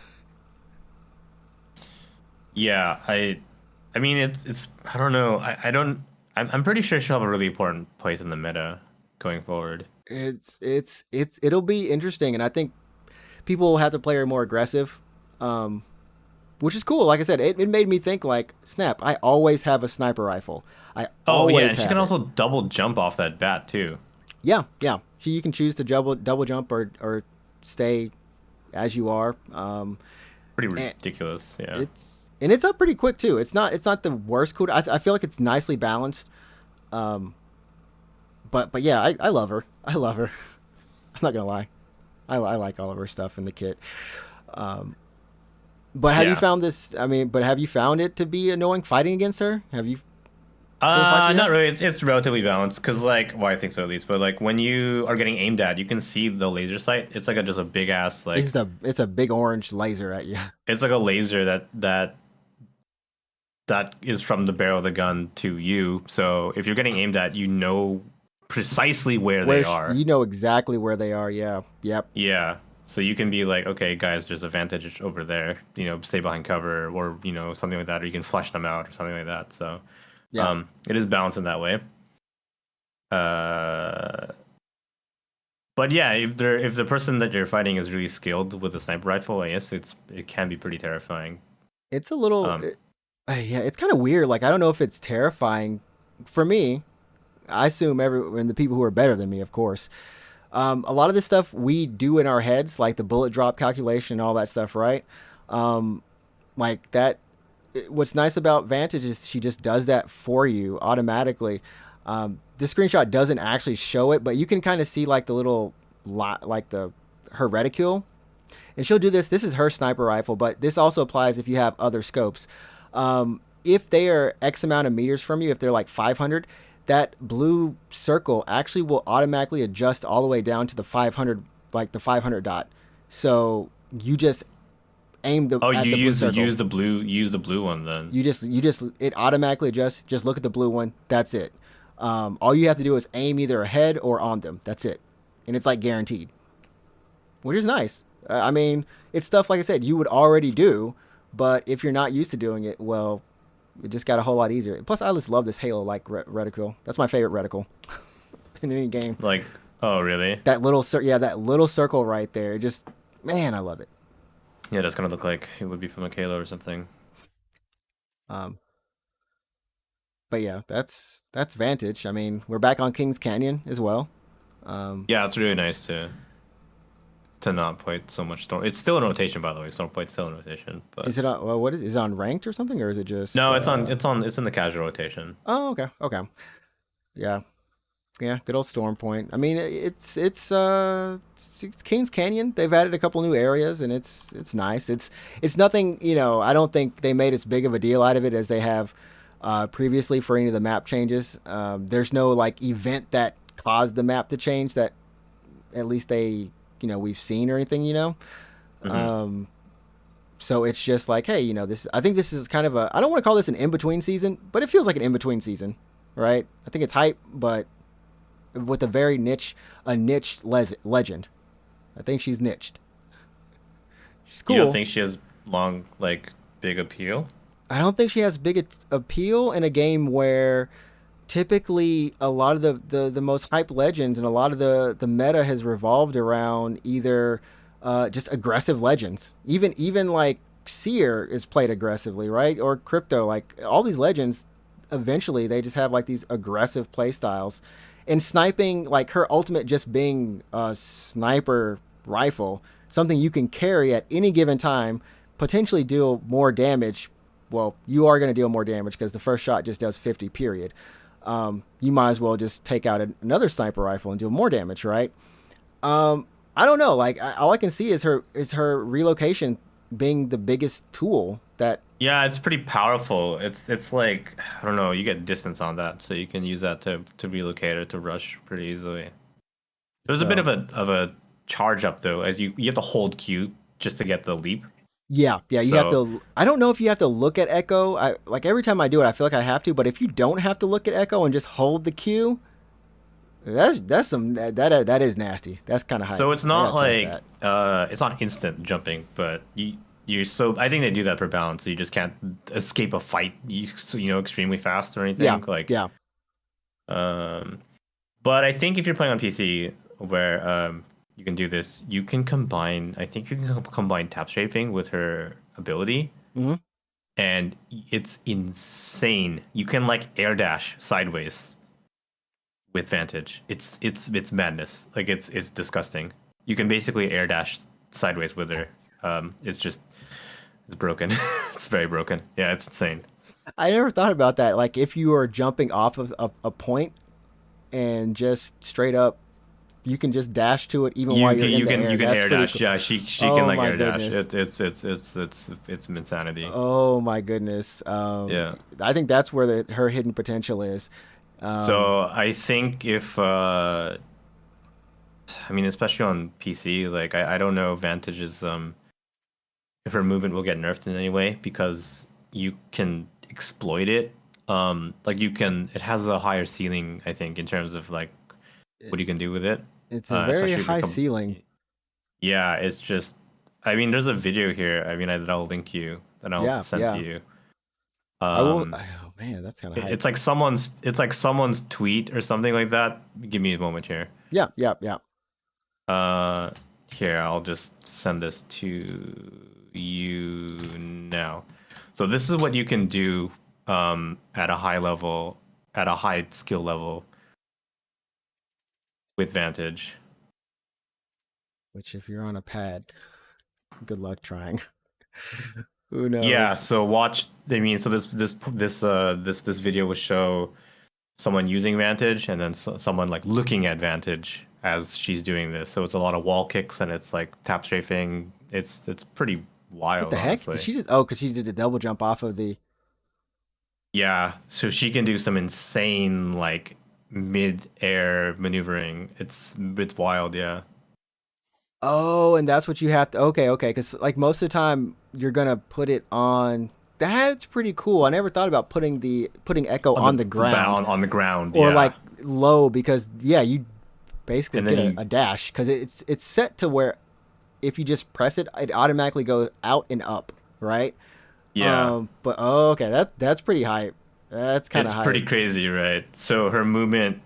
Yeah, I mean it's I don't know. I'm pretty sure she'll have a really important place in the meta going forward. It'll be interesting, and I think people will have to play her more aggressive, which is cool. Like I said, it made me think like, snap, I always have a sniper rifle. And she can also double jump off that bat too. Yeah. You can choose to double jump or stay as you are. Pretty ridiculous. Yeah. It's up pretty quick too. It's not the worst cool. I feel like it's nicely balanced. But yeah, I love her. I love her. I'm not gonna lie. I like all of her stuff in the kit. But have you found this? I mean, have you found it to be annoying fighting against her? Have you? Not really. It's relatively balanced because, like, well, I think so at least. But like, when you are getting aimed at, you can see the laser sight. It's like just a big ass like. It's a big orange laser at you. It's like a laser that is from the barrel of the gun to you. So if you're getting aimed at, you know precisely where they are. You know exactly where they are. Yeah. Yep. Yeah. So you can be like, okay, guys, there's a Vantage over there. You know, stay behind cover, or something like that, or you can flush them out, or something like that. So. Yeah. It is balanced in that way. But yeah, if the person that you're fighting is really skilled with a sniper rifle, I guess it can be pretty terrifying. It's a little, it's kind of weird. Like I don't know if it's terrifying for me. I assume and the people who are better than me, of course. A lot of this stuff we do in our heads, like the bullet drop calculation and all that stuff, right? Like that. What's nice about Vantage is she just does that for you automatically. This screenshot doesn't actually show it, but you can kind of see like the little her reticule, and she'll do this. This is her sniper rifle, but this also applies if you have other scopes. If they are X amount of meters from you, if they're like 500, that blue circle actually will automatically adjust all the way down to the 500, like the 500 dot. So you just aim the use the blue one then. You just it automatically adjusts. Just look at the blue one. That's it. All you have to do is aim either ahead or on them. That's it, and it's like guaranteed, which is nice. I mean, it's stuff like I said you would already do, but if you're not used to doing it, well, it just got a whole lot easier. Plus, I just love this Halo like reticle. That's my favorite reticle in any game. Like, oh really? That little circle right there. Just man, I love it. Yeah, it does kind of look like it would be from a Halo or something. But yeah, that's Vantage. I mean, we're back on Kings Canyon as well. Yeah, it's really nice to not play so much Storm. It's still in rotation, by the way. Stormlight's still in rotation. But is it on? Well, is it on ranked or something, or is it just? No, it's in the casual rotation. Oh, okay. Yeah, good old Storm Point. I mean, it's Kings Canyon. They've added a couple new areas, and it's nice. It's nothing. I don't think they made as big of a deal out of it as they have previously for any of the map changes. There's no like event that caused the map to change that at least we've seen or anything. Mm-hmm. So it's just like, hey, I think this is kind of I don't want to call this an in-between season, but it feels like an in-between season, right? I think it's hype, but with a niched legend. I think she's niched. She's cool. You don't think she has long like big appeal. I don't think she has big appeal in a game where typically a lot of the most hyped legends and a lot of the meta has revolved around either just aggressive legends. Even like Seer is played aggressively, right? Or Crypto, like all these legends, eventually they just have like these aggressive play styles. And sniping, like her ultimate just being a sniper rifle, something you can carry at any given time, potentially deal more damage. Well, you are going to deal more damage because the first shot just does 50, period. You might as well just take out another sniper rifle and deal more damage, right? I don't know. Like all I can see is her relocation being the biggest tool that. Yeah, it's pretty powerful. It's like I don't know, you get distance on that, so you can use that to relocate or to rush pretty easily. There's a bit So of a charge up though, as you have to hold Q just to get the leap. yeah, you have So to. I don't know if you have to look at Echo. I like every time I do it, I feel like I have to. But if you don't have to look at Echo and just hold the Q, that's some that is nasty. That's kind of hype. so it's I not gotta test like that. it's not instant jumping, but you're so I think they do that for balance, so you just can't escape a fight extremely fast or Yeah, anything. Like yeah. um but I think if you're playing on PC where you can do this, you can combine I think you can combine tap strafing with her ability Hmm. and it's insane. You can like air dash sideways with Vantage. It's madness. Like it's disgusting. You can basically air dash sideways with her. It's broken. It's very broken. Yeah, it's insane. I never thought about that. Like if you are jumping off of a point and just straight up, you can just dash to it even while You you're can in you the can air. you can That's air pretty dash. cool. Yeah, she can Oh like my air dash. goodness. It's insanity. Oh my goodness. Yeah. I think that's where her hidden potential is. Um, So I think if I mean especially on PC, like I don't know if Vantage is if her movement will get nerfed in any way because you can exploit it. Like you can, it has a higher ceiling, I think, in terms of like it, what you can do with it. it's a very Especially if you're, high ceiling. yeah, it's just, I mean, there's a video here. I mean, that I'll link you, that I'll Yeah, send to yeah. you. I will. Um, Oh man, that's kind of hype. it's like someone's tweet or something like that. Give me a moment here. Yeah, yeah, yeah. Uh, Here, I'll just send this to you now. So this is what you can do at a high level, at a high skill level with Vantage. Which, if you're on a pad, good luck trying. Who Yeah, knows? so watch. I mean, so this video will show someone using Vantage and then someone like looking at Vantage as she's doing this. So it's a lot of wall kicks and it's like tap strafing. It's pretty What wild, the heck? Did honestly. she just? Oh, because she did the double jump off of the. Yeah, so she can do some insane like mid-air maneuvering. It's wild, yeah. Oh, and that's what you have to. Okay, okay. Because like most of the time, you're gonna put it on. That's pretty cool. I never thought about putting Echo On on the the ground on the ground, or yeah. like low because yeah, you basically And then get you a dash because it's set to where if you just press it, it automatically goes out and up, right? yeah, But oh, okay, that's pretty hype. That's kind of it's pretty hype. crazy, right? So her movement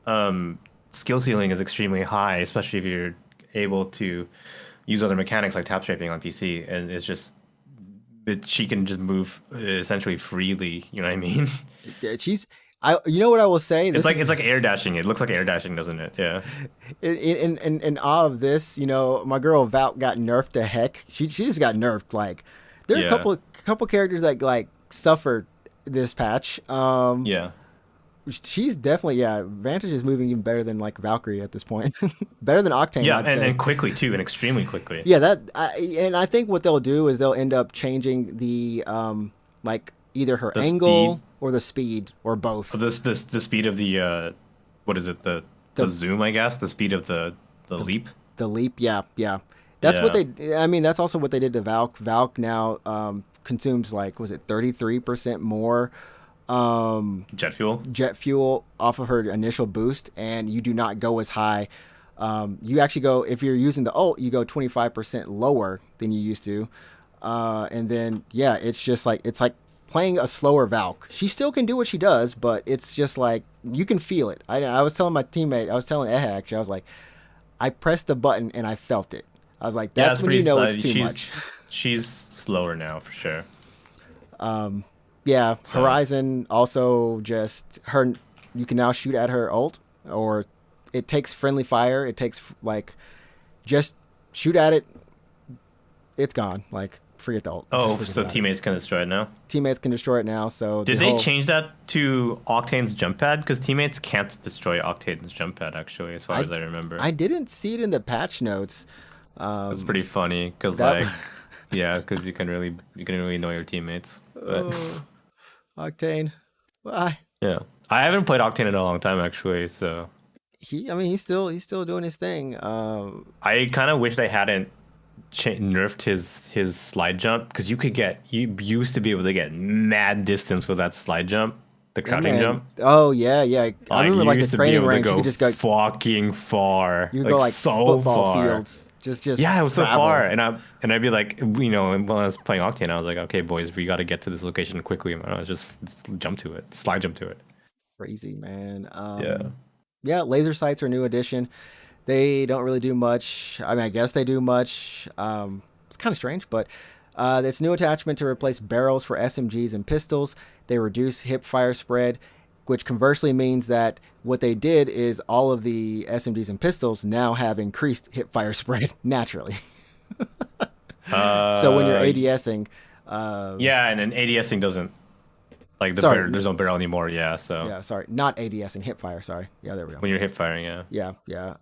um skill ceiling is extremely high, especially if you're able to use other mechanics like tap strafing on PC and it's just she can just move essentially freely, you know what I mean? Yeah, she's. I. You know what I will say? This It's is like air dashing. It looks like air dashing, doesn't it? Yeah. in all of this, you know, my girl Val got nerfed to heck. She just got nerfed. Like there are a Yeah. couple characters that like suffered this patch. Yeah. She's definitely yeah. Vantage is moving even better than like Valkyrie at this point. Better than Octane, Yeah, I'd say. and quickly too, and extremely quickly. Yeah, and I think what they'll do is they'll end up changing the like either her The speed angle or the speed or both. of this the speed of the what is it the The zoom, I guess, the speed of the the leap. the leap, yeah, yeah. That's what Yeah. they. I mean, that's also what they did to Valk. Valk now consumes like was it 33% more Jet fuel. jet fuel off of her initial boost, and you do not go as high. You actually go if you're using the ult, you go 25% lower than you used to. And then yeah, it's like playing a slower Valk. She still can do what she does, but it's just like you can feel it. I was telling my teammate, I was telling Ehe actually, I was like, I pressed the button and I felt it. I was like, Yeah, that's it's when pretty. you know it's too much. She's slower now for sure. Yeah, So Horizon also just her. You can now shoot at her ult, or it takes friendly fire. It takes like just shoot at it. It's gone. Like forget the ult. Just oh, forget so about it. teammates can destroy it now. Teammates can destroy it now. So the Did they whole change that to Octane's jump pad? Because teammates can't destroy Octane's jump pad actually, as far I as I remember. I didn't see it in the patch notes. It's pretty funny because That like, yeah, because you can really annoy your teammates. But oh, Octane. Why? yeah, I haven't played Octane in a long time actually, so I mean, he's still doing his thing. I kind of wish they hadn't nerfed his slide jump because you used to be able to get mad distance with that slide jump, the Yeah, crouching man. jump. Oh yeah, yeah. I Like remember you like the used to be training able to range. You go could just go. fucking far, You could go like like so football far. fields. Just Yeah, it was so travel. far, and I'd be like, you know, when I was playing Octane, I was like, okay, boys, we got to get to this location quickly. And I was just jump to it, slide jump to it. Crazy man. Yeah. Yeah, laser sights are a new addition. They don't really do much. I mean, I guess they do much. It's kind of strange, but it's new attachment to replace barrels for SMGs and pistols. They reduce hip fire spread, which conversely means that what they did is all of the SMGs and pistols now have increased hip fire spread naturally. So when you're Uh, ADSing, yeah, and then ADSing doesn't like sorry, there's no barrel anymore. Yeah, so yeah, sorry, not ADSing, hip fire. Sorry, yeah, there we go. when you're hip firing, yeah. Yeah, yeah.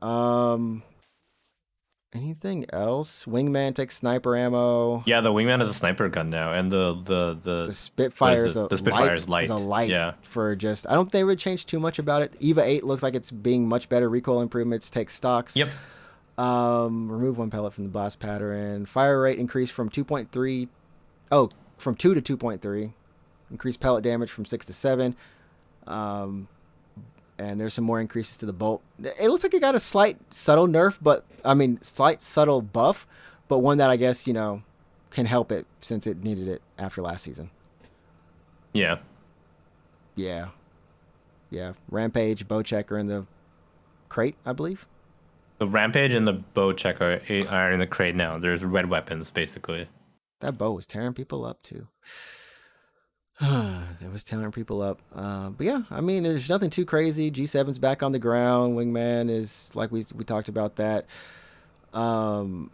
Anything else? Wingman takes sniper ammo. Yeah, the wingman is a sniper gun now, and The what Spitfire is is it? a The Spitfire is Is light. a light Yeah. for just. I don't think they would change too much about it. Eva 8 looks like it's being much better. Recoil improvements. Take stocks. Yep. Remove one pellet from the blast pattern. Fire rate increased from 2.3. Oh, from 2 to 2.3. Increased pellet damage from 6 to 7. Um, and there's some more increases to the bolt. It looks like it got a slight subtle nerf, but I mean slight subtle buff, but one that I guess can help it since it needed it after last season. Yeah. Yeah, yeah. Rampage, bow checker in the crate, I believe. The rampage and the bow checker are in the crate now. There's red weapons basically. That bow was tearing people up too. That was tearing people up. But yeah, I mean, there's nothing too crazy. G7's back on the ground. Wingman is like we talked about that. Um,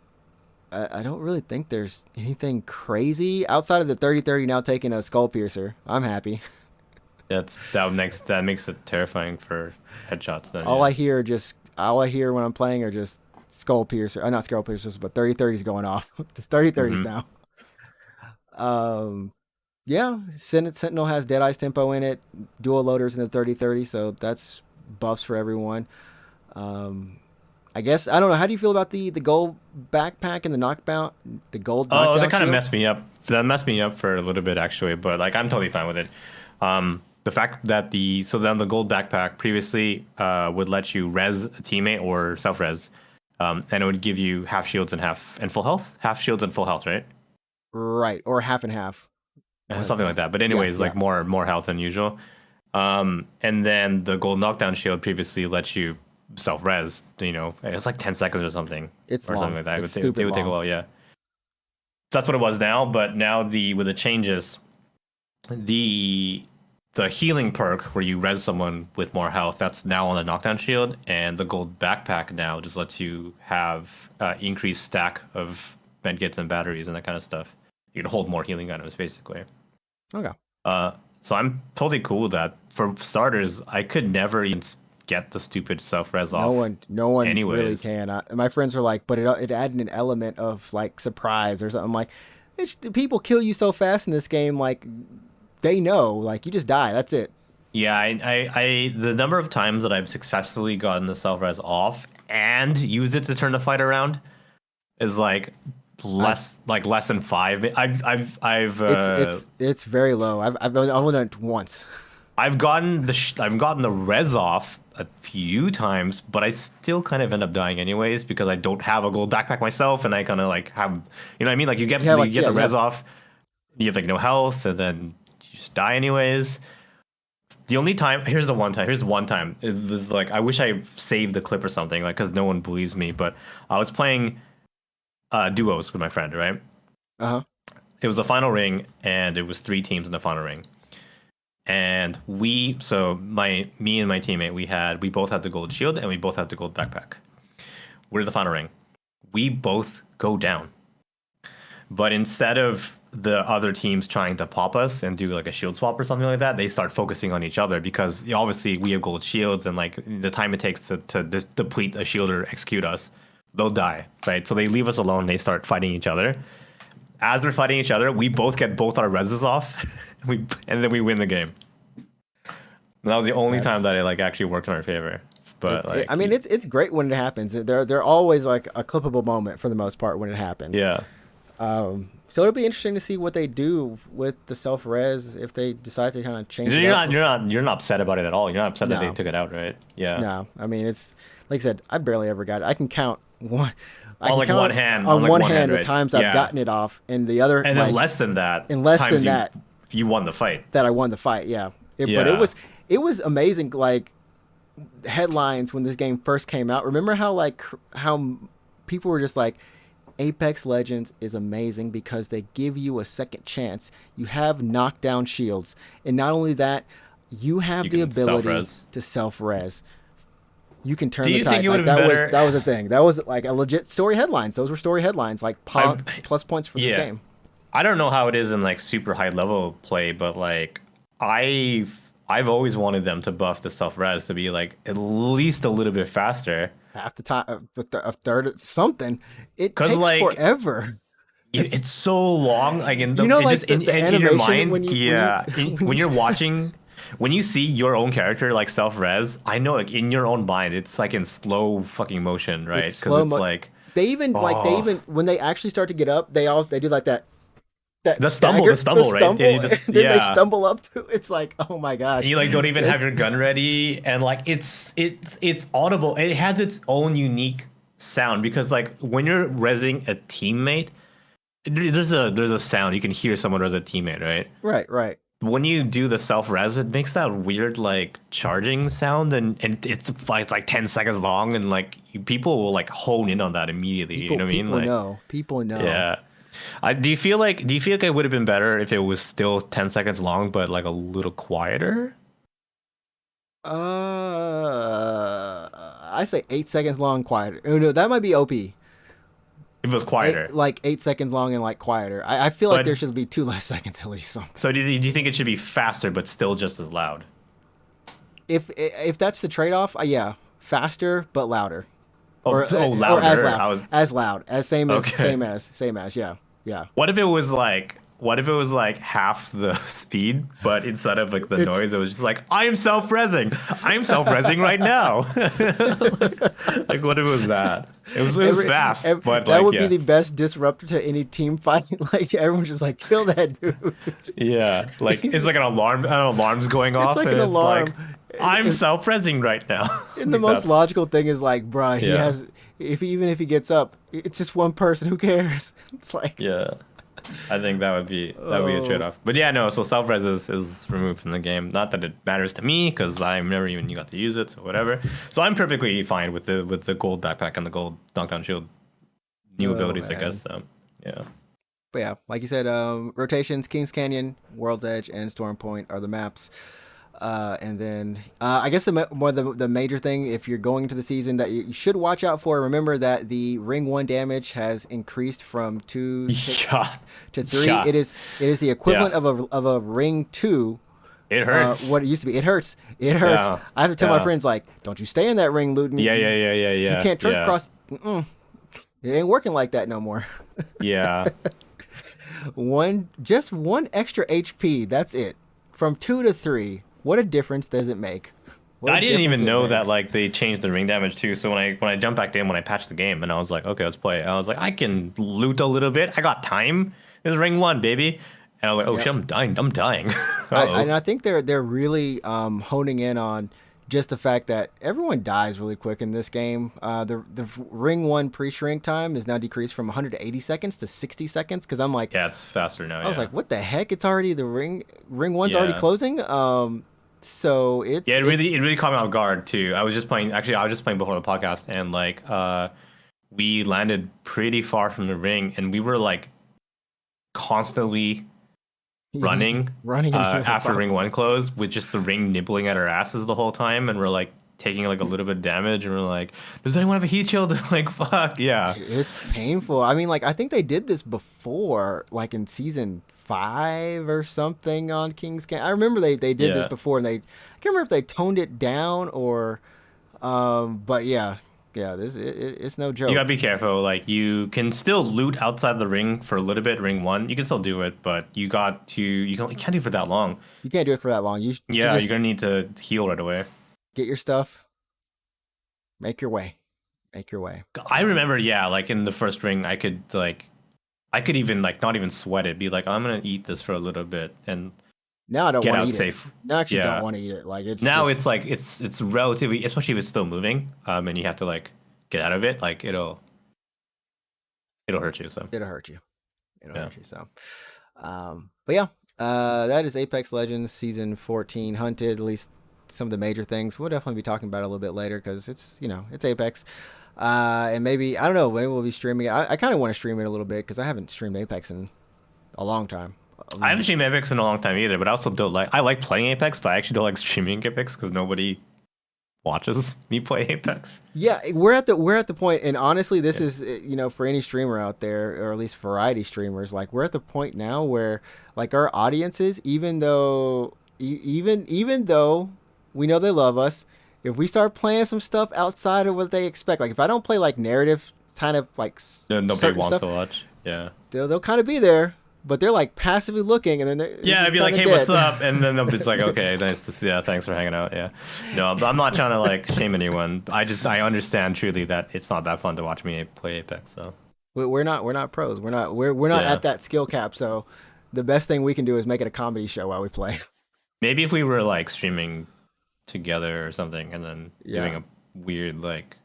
I don't really think there's anything crazy outside of the 30-30 now taking a skull piercer. I'm happy. That makes it terrifying for headshots then. All Yeah. I hear when I'm playing are just skull piercer. Not skull piercers, but 30-30s going off. 30-30s Mhm. now. Yeah, Sentinel has Deadeye's tempo in it. Dual loaders in the 30-30, so that's buffs for everyone. I guess I don't know. How do you feel about the gold backpack and the gold Oh, knockdown that kind of shield? messed me up. That messed me up for a little bit actually, but like I'm totally fine with it. The fact that then the gold backpack previously would let you res a teammate or self res, and it would give you half shields and full health, half shields and full health, right? Right, or half and half. Something like that. But anyways, Yeah, like more health than usual. And then the gold knockdown shield previously lets you self res. You know, it's like 10 seconds or something, It's or long. something like that. It's It stupid would take a long. while, yeah. That's what it was now. But now with the changes, the healing perk where you res someone with more health, that's now on the knockdown shield, and the gold backpack now just lets you have increased stack of medkits and batteries and that kind of stuff. You can hold more healing items basically. Okay. So I'm totally cool with that. For starters, I could never even get the stupid self res off. No one really Anyways. can. My friends were like, but it added an element of like surprise or something. I'm like, people kill you so fast in this game. Like they know, like you just die. That's it. Yeah, I the number of times that I've successfully gotten the self res off and used it to turn the fight around is like less than 5. It's very low. I've only done it once. I've gotten the res off a few times, but I still kind of end up dying anyways because I don't have a gold backpack myself, and I kind of like have, you know what I mean? Like you get Yeah, like you get the res yeah. off, you have like no health, and then you just die anyways. The only time, here's one time is this, like I wish I saved the clip or something, like because no one believes me, but I was playing duos with my friend, right? Uh-huh. It was a final ring, and it was 3 teams in the final ring. And me and my teammate, we both had the gold shield and we both had the gold backpack. We're in the final ring. We both go down. But instead of the other teams trying to pop us and do like a shield swap or something like that, they start focusing on each other because obviously we have gold shields, and like the time it takes to deplete a shield or execute us, they'll die, right? So they leave us alone. They start fighting each other. As they're fighting each other, we both get both our reses off, and then we win the game. And that was the only time that it like actually worked in our favor. But I mean, it's great when it happens. They're always like a clippable moment for the most part when it happens. yeah, So it'll be interesting to see what they do with the self res if they decide to kind of change it you're up. not upset about it at all. You're not upset that they No. took it out, right? Yeah. No, I mean it's like I said, I barely ever got it. I can count one. I On can like count one hand. on like one hand the right? times Yeah. I've gotten it off, and the other And then like, less than that. in less times than that you won the fight. that I won the fight. Yeah, But Yeah. it was amazing. Like headlines when this game first came out. Remember how people were just like, Apex Legends is amazing because they give you a second chance. You have knockdown shields, and not only that, you have You the can ability self-res. to self-res. You can turn Do the you think tide. it Like would've been better- that was a thing. That was like a legit story headlines. Those were story headlines, like plus points for this Yeah. game. I don't know how it is in like super high level play, but like I've always wanted them to buff the self res to be like at least a little bit faster. Half the time, a third of something. It 'Cause, takes like, forever. It's so long, like in the, You know, it like just, the in your animation mind, when you- yeah. when When you you're st- watching, when you see your own character like self res, I know like in your own mind, it's like in slow fucking motion, right? It's Because slow it's like They even when they actually start to get up, they do like that the stagger, stumble, right? And you just, and then they yeah. stumble up to. It's like, oh my gosh! And you like don't even Yes. have your gun ready, and like it's audible. It has its own unique sound because like when you're resing a teammate, there's a sound you can hear someone res a teammate, right? Right. When you do the self res, it makes that weird like charging sound, and it's like 10 seconds long, and like people will like hone in on that immediately. You know what I mean? People know. Yeah. Do you feel like it would have been better if it was still 10 seconds long, but like a little quieter? I say 8 seconds long, quieter. Oh no, that might be OP. If it was quieter. Like 8 seconds long and like quieter. I feel like But- there should be 2 less seconds at least. So do you think it should be faster but still just as loud? If that's the trade off, yeah, faster but louder. Louder. Or as loud. I was- As loud. As same as Okay. same as, yeah. Yeah. What if it was like half the speed, but instead of like the noise, it was just like I'm self-resing right now. Like what if it was that? It was fast, but that like would yeah. be the best disruptor to any team fight. Like everyone's just like, kill that dude. Yeah, like it's like an alarm's going off. like and an alarm. Like, I'm self-resing right now. And the most logical thing is like, bruh, he Yeah. has. Even if he gets up, it's just one person. Who cares? It's like, Yeah, I think that would be a trade-off. But yeah, no. So self-res is removed from the game. Not that it matters to me because I never even got to use it, so whatever. So I'm perfectly fine with the gold backpack and the gold knockdown shield. New abilities, I man. guess. So yeah. But yeah, like you said, rotations, Kings Canyon, World's Edge, and Storm Point are the maps. And then I guess the major thing, if you're going into the season, that you should watch out for. Remember that the Ring 1 damage has increased from 2 ticks to 3. Yeah. It is the equivalent of a Ring 2. It hurts. What it used to be. It hurts. I have to tell my friends, like, don't you stay in that ring, Luton. Yeah. You can't trick across. It ain't working like that no more. Yeah. Just one extra HP. That's it. From 2 to 3. What a difference does it make? I didn't even know that like they changed the ring damage too. So when I jumped back in when I patched the game, and I was like, okay, let's play. I was like, I can loot a little bit. I got time. It's ring 1, baby. And I was like, oh shit, I'm dying. And I think they're really honing in on just the fact that everyone dies really quick in this game. The ring one pre-shrink time is now decreased from 180 seconds to 60 seconds. Because I'm like, Yeah, it's faster now. I was like, what the heck? It's already the ring one's already Yeah. closing. So Yeah, it it's really caught me off guard too. I was just playing. Actually, I was just playing before the podcast, and like, we landed pretty far from the ring, and we were like constantly running, running into the after problem. ring one closed, with just the ring nibbling at our asses the whole time, and we're like taking like a little bit of damage, and we're like, does anyone have a heat shield? Like, fuck, yeah, It's painful. I mean, like I think they did this before, like in season 5 or something on King's Can. I remember they did this yeah. before, and I can't remember if they toned it down or, but yeah, it's no You gotta joke. be careful. Like, you can still loot outside the ring for a little bit. Ring one, you can still do it, but you can't do it for that long. You can't do it for that long. You Yeah, you're just gonna need to heal right away. get your stuff, make your way, make your way. I remember, yeah, like in the first ring, I could even like not even sweat it. Be like, I'm gonna eat this for a little bit and Now I don't get want to out eat it. safe. Now I actually don't Yeah. want to eat it. Like it's Now just it's like it's relatively, especially if it's still moving, and you have to like get out of it. Like it'll hurt you. So it'll hurt you. It'll yeah. hurt you. So, but yeah, that is Apex Legends season 14 hunted. At least some of the major things. We'll definitely be talking about it a little bit later because it's Apex. And maybe I don't know. Maybe we'll be streaming it. I kind of want to stream it a little bit because I haven't streamed Apex in a long time. I haven't streamed Apex in a long time either, but I also don't like. I like playing Apex, but I actually don't like streaming Apex because nobody watches me play Apex. Yeah, we're at the point, and honestly, this is for any streamer out there, or at least variety streamers, like we're at the point now where like our audiences, even though even though we know they love us, if we start playing some stuff outside of what they expect, like if I don't play like narrative kind of like Nobody certain wants stuff, to watch. Yeah. they'll kind of be there, but they're like passively looking, and then Yeah, I'd be like, hey, what's up? And then it's like, okay, nice to see. Yeah, thanks for hanging out. Yeah. No, but I'm not trying to like shame anyone. I understand truly that it's not that fun to watch me play Apex. So We're not pros. We're not yeah. at that skill cap. So the best thing we can do is make it a comedy show while we play. Maybe if we were like streaming together or something, and then doing Yeah. a weird like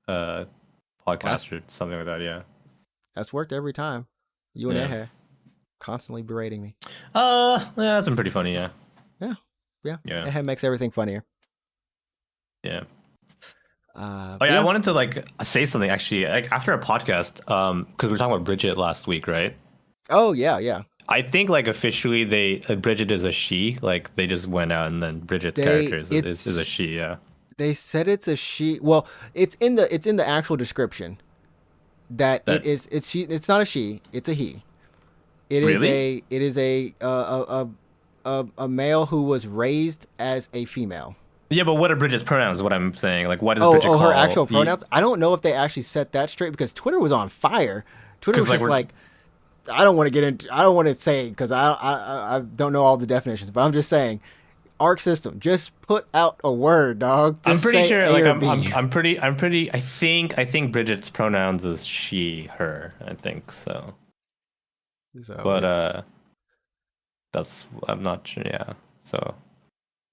podcast or something like that. Yeah. That's worked every time. You and Yeah. Ehe constantly berating me. Yeah, that's been pretty funny. Yeah. Yeah. Yeah. Ehe makes everything funnier. Yeah. Uh, Oh yeah, yeah. I wanted to like say something actually. Like after a podcast, because we were talking about Bridget last week, right? Oh yeah. I think like officially they Bridget is a she. Like they just went out and then Bridget's character is a she. Yeah. They said it's a she. Well, it's in the actual description that That it's she. It's not a she. It's a he. It is really? a male who was raised as a female. Yeah, but what are Bridget's pronouns? Is what I'm saying. Like, what does Bridget call Her actual the? pronouns. I don't know if they actually set that straight because Twitter was on fire. Twitter was 'Cause, like, just we're like, I don't want to get into. I don't want to say because I don't know all the definitions, but I'm just saying, Arc System just put out a word, dog. I'm Just pretty say sure. A Like, or I'm B. I'm pretty. I'm pretty. I think Bridget's pronouns is she, her. I think so. So But it's- that's I'm not sure. Yeah. So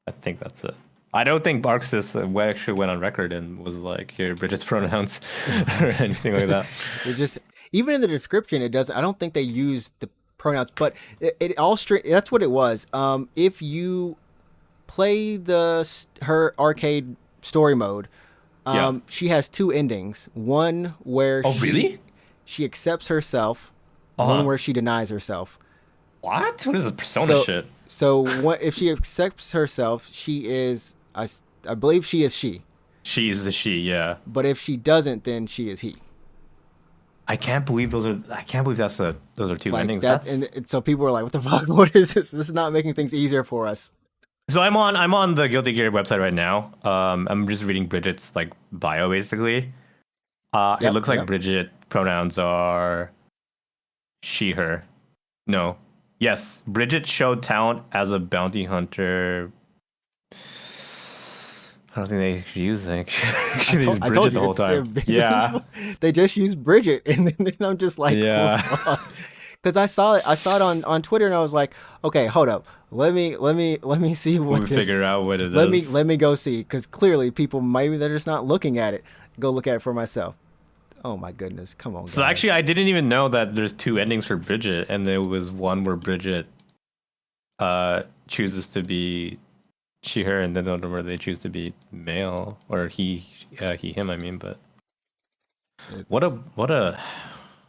I think that's it. I don't think Barksys actually went on record and was like, "Here, Bridget's pronouns," or anything like that. it just even in the description, it doesn't. I don't think they use the pronouns, but it all straight. That's what it was. If you play her arcade story mode, Yeah. she has two endings. One where Oh, really? she accepts herself, Uh-huh. one where she denies herself. What? What is this persona So, shit? if she accepts herself, she is I believe she is she. She's the she. Yeah. But if she doesn't, then she is he. I can't believe those are. I can't believe those are two Like endings. that, That's... and so people are like, "What the fuck? What is this? This is not making things easier for us." So I'm on the Guilty Gear website right now. I'm just reading Bridget's like bio basically. It Yep, looks like yep. Bridget pronouns are she, her. No. Yes, Bridget showed talent as a bounty hunter. I don't think they actually use it. Actually, use I Bridget told you, the whole time. Yeah. they just use Bridget, and then I'm just like, Yeah. "What the fuck?" because I saw it on Twitter, and I was like, okay, hold up, let me see We'll what figure this. out what it is. Let me go see, because clearly people maybe they're just not looking at it. Go look at it for myself. Oh my goodness, come on, So actually, guys. I didn't even know that there's two endings for Bridget, and there was one where Bridget chooses to be she her, and then the other where they choose to be male or he him. I mean, but what a It's what a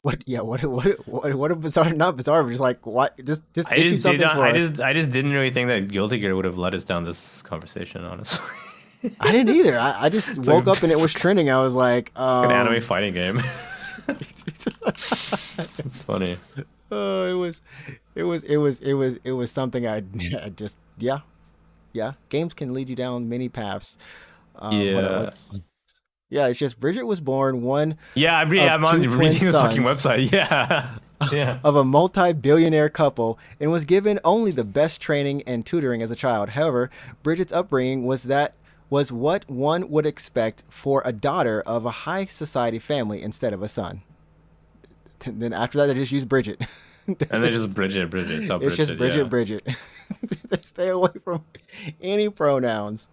what yeah what a bizarre, not bizarre, but just like what, just issue something for us. I just didn't really think that Guilty Gear would have led us down this conversation. Honestly, I didn't either. I just it's like woke up and it was trending. I was like, an anime fighting game. It's funny. it was, it was something I just, yeah, yeah. Games can lead you down many paths. Hold on, Yeah. let's. Yeah, it's just Bridget was born one Yeah, of I'm on two twin reading the fucking sons website. Yeah. Yeah. of a multi-billionaire couple and was given only the best training and tutoring as a child. However, Bridget's upbringing was what one would expect for a daughter of a high society family instead of a son. Then after that, they just use Bridget. And then just Bridget. It's all It's just Bridget, yeah. Bridget. They stay away from any pronouns.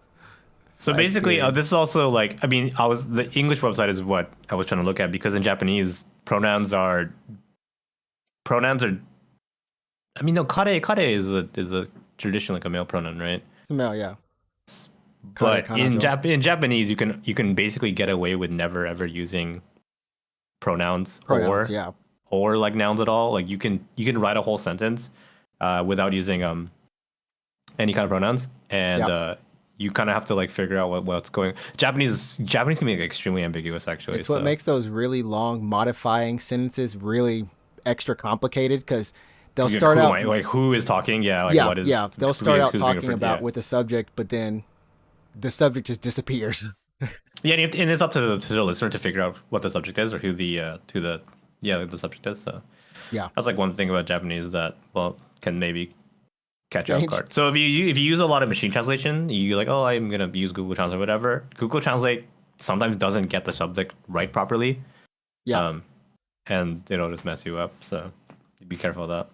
So I basically, did. this is also like, I mean, the English website is what I was trying to look at because in Japanese, pronouns are, I mean, no, kare is a tradition like a male pronoun, right? Female, yeah. Kare But Kanajo. In Japanese, you can basically get away with never ever using pronouns Pronouns, yeah. or like nouns at all. Like you can write a whole sentence without using any kind of pronouns, and Yep. you kind of have to like figure out what's going. Japanese can be like extremely ambiguous actually. It's what So makes those really long modifying sentences really extra complicated, because they'll you start out, like who is talking? Yeah, like yeah, what is yeah. They'll start out who's being talking referred? about Yeah, with the subject, but then the subject just disappears. yeah, and, and it's up to the listener to figure out what the subject is or who the subject is. So Yeah. that's like one thing about Japanese that can maybe catch you off Strange. guard. So if you use a lot of machine translation, you like, oh, I'm gonna use Google Translate, whatever. Google Translate sometimes doesn't get the subject right properly, Yeah. um, and it'll just mess you up. So be careful of that.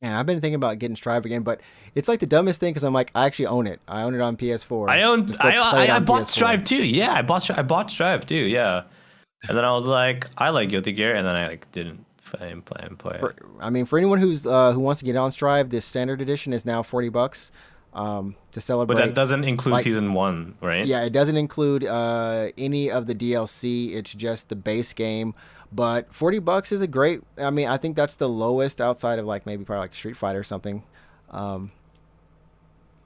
Man, I've been thinking about getting Strive again, but it's like the dumbest thing, because I'm like, I actually own it. I own it on PS4. Just go play it I on bought PS4. Strive too. Yeah, I bought Strive too. Yeah, and then I was like, I like Guilty Gear, and then I like didn't play it. I mean, for anyone who wants to get on Strive, this standard edition is now $40 to But that celebrate. doesn't include Like, season one, right? yeah, it doesn't include any of the DLC. It's just the base game. But $40 is a great. I mean, I think that's the lowest outside of like maybe probably like Street Fighter or something, um,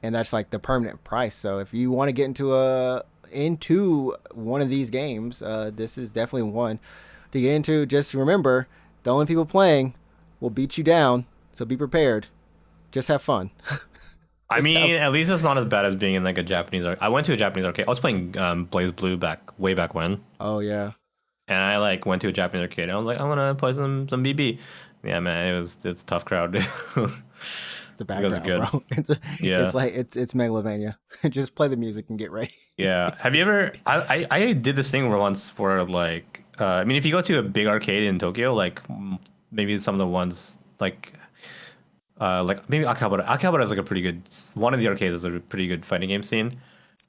and that's like the permanent price. So if you want to get into one of these games, this is definitely one to get into. Just remember, the only people playing will beat you down. So be prepared. Just have fun. I Just mean, have. at least it's not as bad as being in like a Japanese arcade. I went to a Japanese arcade. I was playing Blaze Blue way back when, Oh yeah, and I like went to a Japanese arcade. And I was like, I want to play some BB. Yeah, man, it's a tough crowd. You the guys are background, good. bro. Yeah, It's like it's Megalovania. Just play the music and get ready. yeah. Have you ever? I did this thing where once for like, I mean, if you go to a big arcade in Tokyo, like maybe some of the ones like maybe Akihabara. Akihabara is like a pretty good. One of the arcades is a pretty good fighting game scene.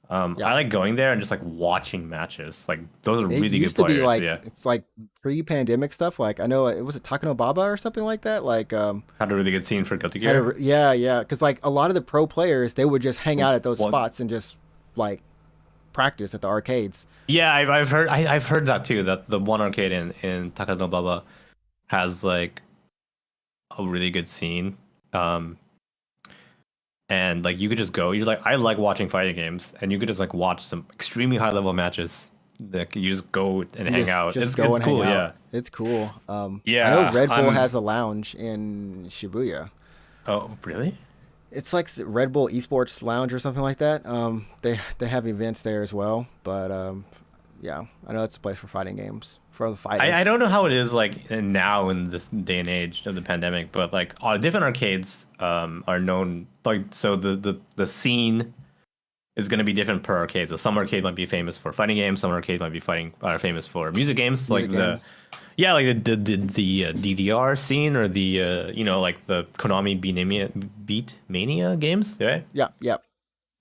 Yeah. I like going there and just like watching matches. Like those are It really good used to be players. like, Yeah, it's like pre-pandemic stuff. Like I know it was a Takano Baba or something like that. Like had a really good scene for Guilty Gear. yeah, yeah, because like a lot of the pro players, they would just hang out at those Well, spots and just like practice at the arcades. yeah, I've heard that too. That the one arcade in Takanobaba has like a really good scene. And like you could just go. You're like, I like watching fighting games, and you could just like watch some extremely high level matches. Like you just go and hang out. Just It's go it's and cool. hang Yeah. out. It's cool. I know Yeah. Red Bull has a lounge in Shibuya. Oh, really? It's like Red Bull Esports Lounge or something like that. They have events there as well. But yeah, I know it's a place for fighting games for the fighters. I don't know how it is like now in this day and age of the pandemic, but like different arcades are known like so the scene is going to be different per arcade. So some arcade might be famous for fighting games, some arcade might be famous for music games, Music games. like the DDR scene or the like the Konami Beat Mania games, right? Yeah, yeah.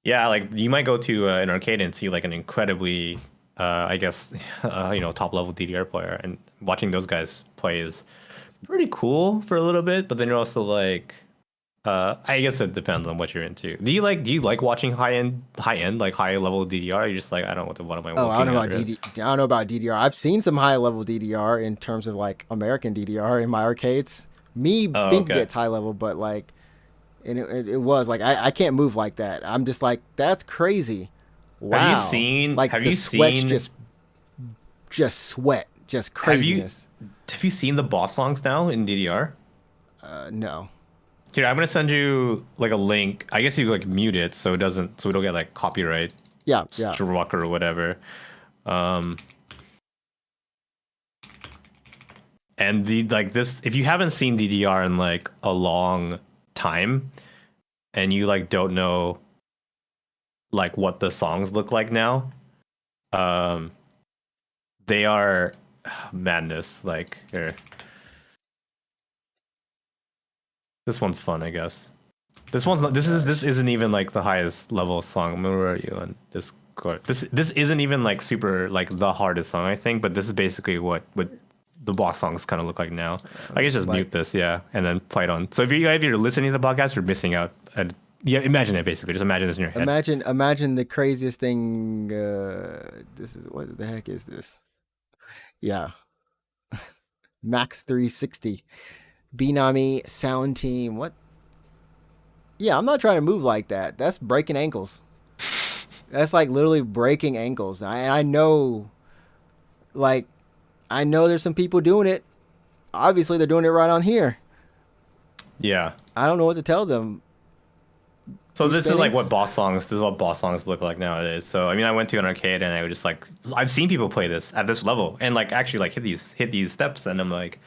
Yeah, like you might go to an arcade and see like an incredibly, I guess, top level DDR player, and watching those guys play is pretty cool for a little bit. But then you're also like, I guess it depends on what you're into. Do you like watching high end like high level DDR? You're just like, I don't know what am I Oh, I don't looking know at, about really? I don't know about DDR. I've seen some high level DDR in terms of like American DDR in my arcades. Me Oh, think okay. it's high level, but like, and it was like I can't move like that. I'm just like that's crazy. Have you Wow, seen? like Have the you sweats seen? just sweat, just Have you craziness. have you seen the boss songs now in DDR? No. Here, I'm gonna send you like a link. I guess you like mute it so it doesn't, so we don't get like copyright Yeah, yeah. struck or whatever. Um, and the like this, if you haven't seen DDR in like a long time, and you like don't know like what the songs look like now, um, they are madness. Like here, this one's fun, I guess. This one's not. This Gosh. isn't even like the highest level song. I mean, where are you on Discord? This isn't even like super like the hardest song, I think. But this is basically what the boss songs kind of look like now. I guess Just just like mute this, yeah, and then play it on. So if you're listening to the podcast, you're missing out. Yeah, imagine it basically. Just imagine this in your head. imagine the craziest thing. This is what the heck is this? Yeah, Mac 360, Binami Sound Team. What? Yeah, I'm not trying to move like that. That's breaking ankles. That's like literally breaking ankles. I know, like, I know there's some people doing it. Obviously, they're doing it right on here. Yeah. I don't know what to tell them. So Be this is like spinning. what boss songs. This is what boss songs look like nowadays. So I mean, I went to an arcade and I was just like, I've seen people play this at this level and like actually like hit these steps, and I'm like,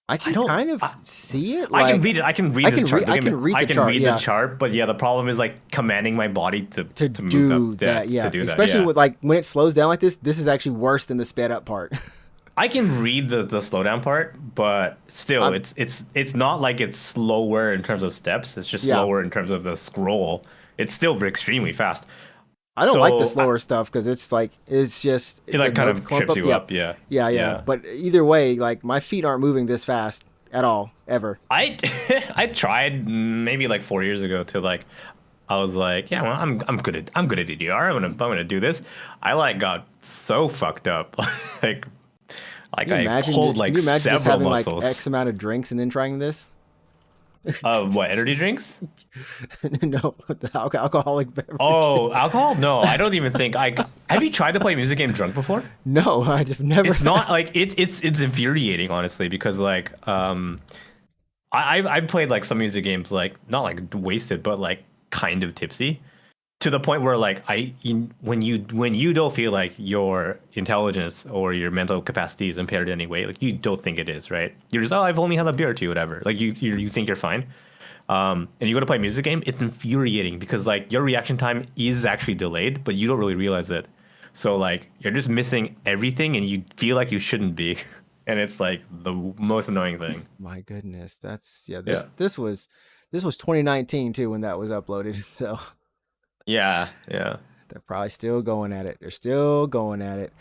I I can don't. kind of see it. I can Like read it. I can read this chart. Don't I get me. can read I the can chart. read the Yeah, chart, but yeah, the problem is like commanding my body to to to move up. do Yeah, that. to Yeah, do that. especially Yeah, with like when it slows down like this. This is actually worse than the sped up part. I can read the slowdown part, but still, I'm it's not like it's slower in terms of steps. It's just yeah. slower in terms of the scroll. It's still extremely fast. I don't like the So slower stuff because it's like it's just it the like kind notes of clump trips up. you Yep. up. Yeah, Yeah, yeah. yeah. But either way, like my feet aren't moving this fast at all ever. I I tried maybe like 4 years ago to like I was like, yeah, well, I'm good at DDR. I'm gonna do this. I like got so fucked up, like Can you I imagine? pulled Can like you imagine just several having like X muscles. amount of drinks and then trying this? What, energy drinks? No, the alcoholic Oh, beverages. alcohol? No, I don't even think I. Have you tried to play music game drunk before? No, I've never. It's not like it's infuriating, honestly, because like I've played like some music games like not like wasted, but like kind of tipsy, to the point where like when you don't feel like your intelligence or your mental capacity is impaired in any way, like you don't think it is, right? You're just, oh, I've only had a beer or two, whatever. Like you think you're fine. And you go to play a music game, it's infuriating because like your reaction time is actually delayed, but you don't really realize it. So like you're just missing everything, and you feel like you shouldn't be, and it's like the most annoying thing. My goodness, that's yeah. Yeah, This was 2019 too when that was uploaded. So yeah, yeah. they're probably still going at it. They're still going at it.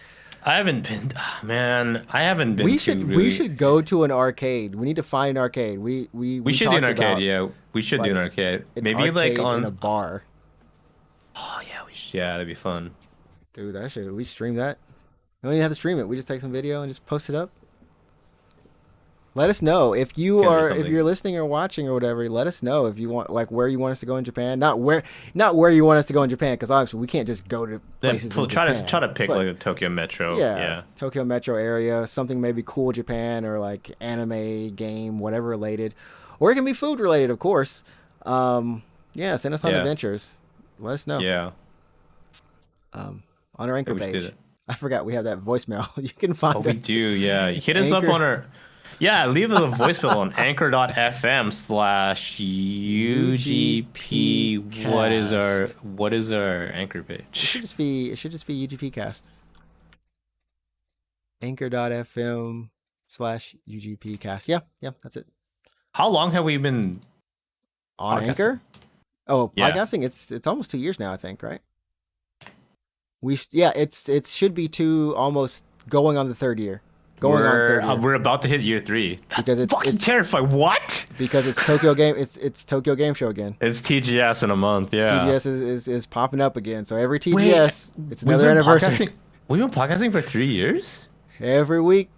I haven't been, man. I haven't been We to should we really. should go to an arcade. We need to find an arcade. We We should do an talked arcade. about Yeah, we should do like an arcade. an Maybe like arcade in a on. bar. Oh yeah, we should. Yeah, that'd be fun. Dude, that should we stream that? We don't even have to stream it. We just take some video and just post it up. Let us know if you Can do are if something. you're listening or watching or whatever. Let us know if you want like where you want us to go in Japan. Not where you want us to go in Japan because obviously we can't just go to Then places in try Japan. to pick But like a Tokyo Metro. yeah, Yeah, Tokyo metro area, something maybe cool Japan or like anime, game, whatever related, or it can be food related, of course. Yeah, send us on yeah, adventures. Let us know yeah. on our Yeah, anchor we should do page. that. I forgot we have that voicemail. You can Oh, find we us do. Yeah, hit us up anchor. on our. Yeah, leave a voicemail on anchor.fm/UGP. UGP Cast. What is our anchor It page? should just be UGP Cast. Anchor.fm/UGP Cast. Yeah, yeah, that's it. How long have we been On podcasting? Anchor? Oh, Yeah. podcasting. It's almost 2 years now, I think, right? Yeah, it should be two, almost going on the third year, going on third year, We're about to hit year 3. That's because fucking it's terrifying. What? because it's Tokyo Game. It's Tokyo Game Show again. It's TGS in a month. Yeah. TGS is popping up again. So every Wait, TGS, it's another anniversary. We've been podcasting for 3 years? Every week,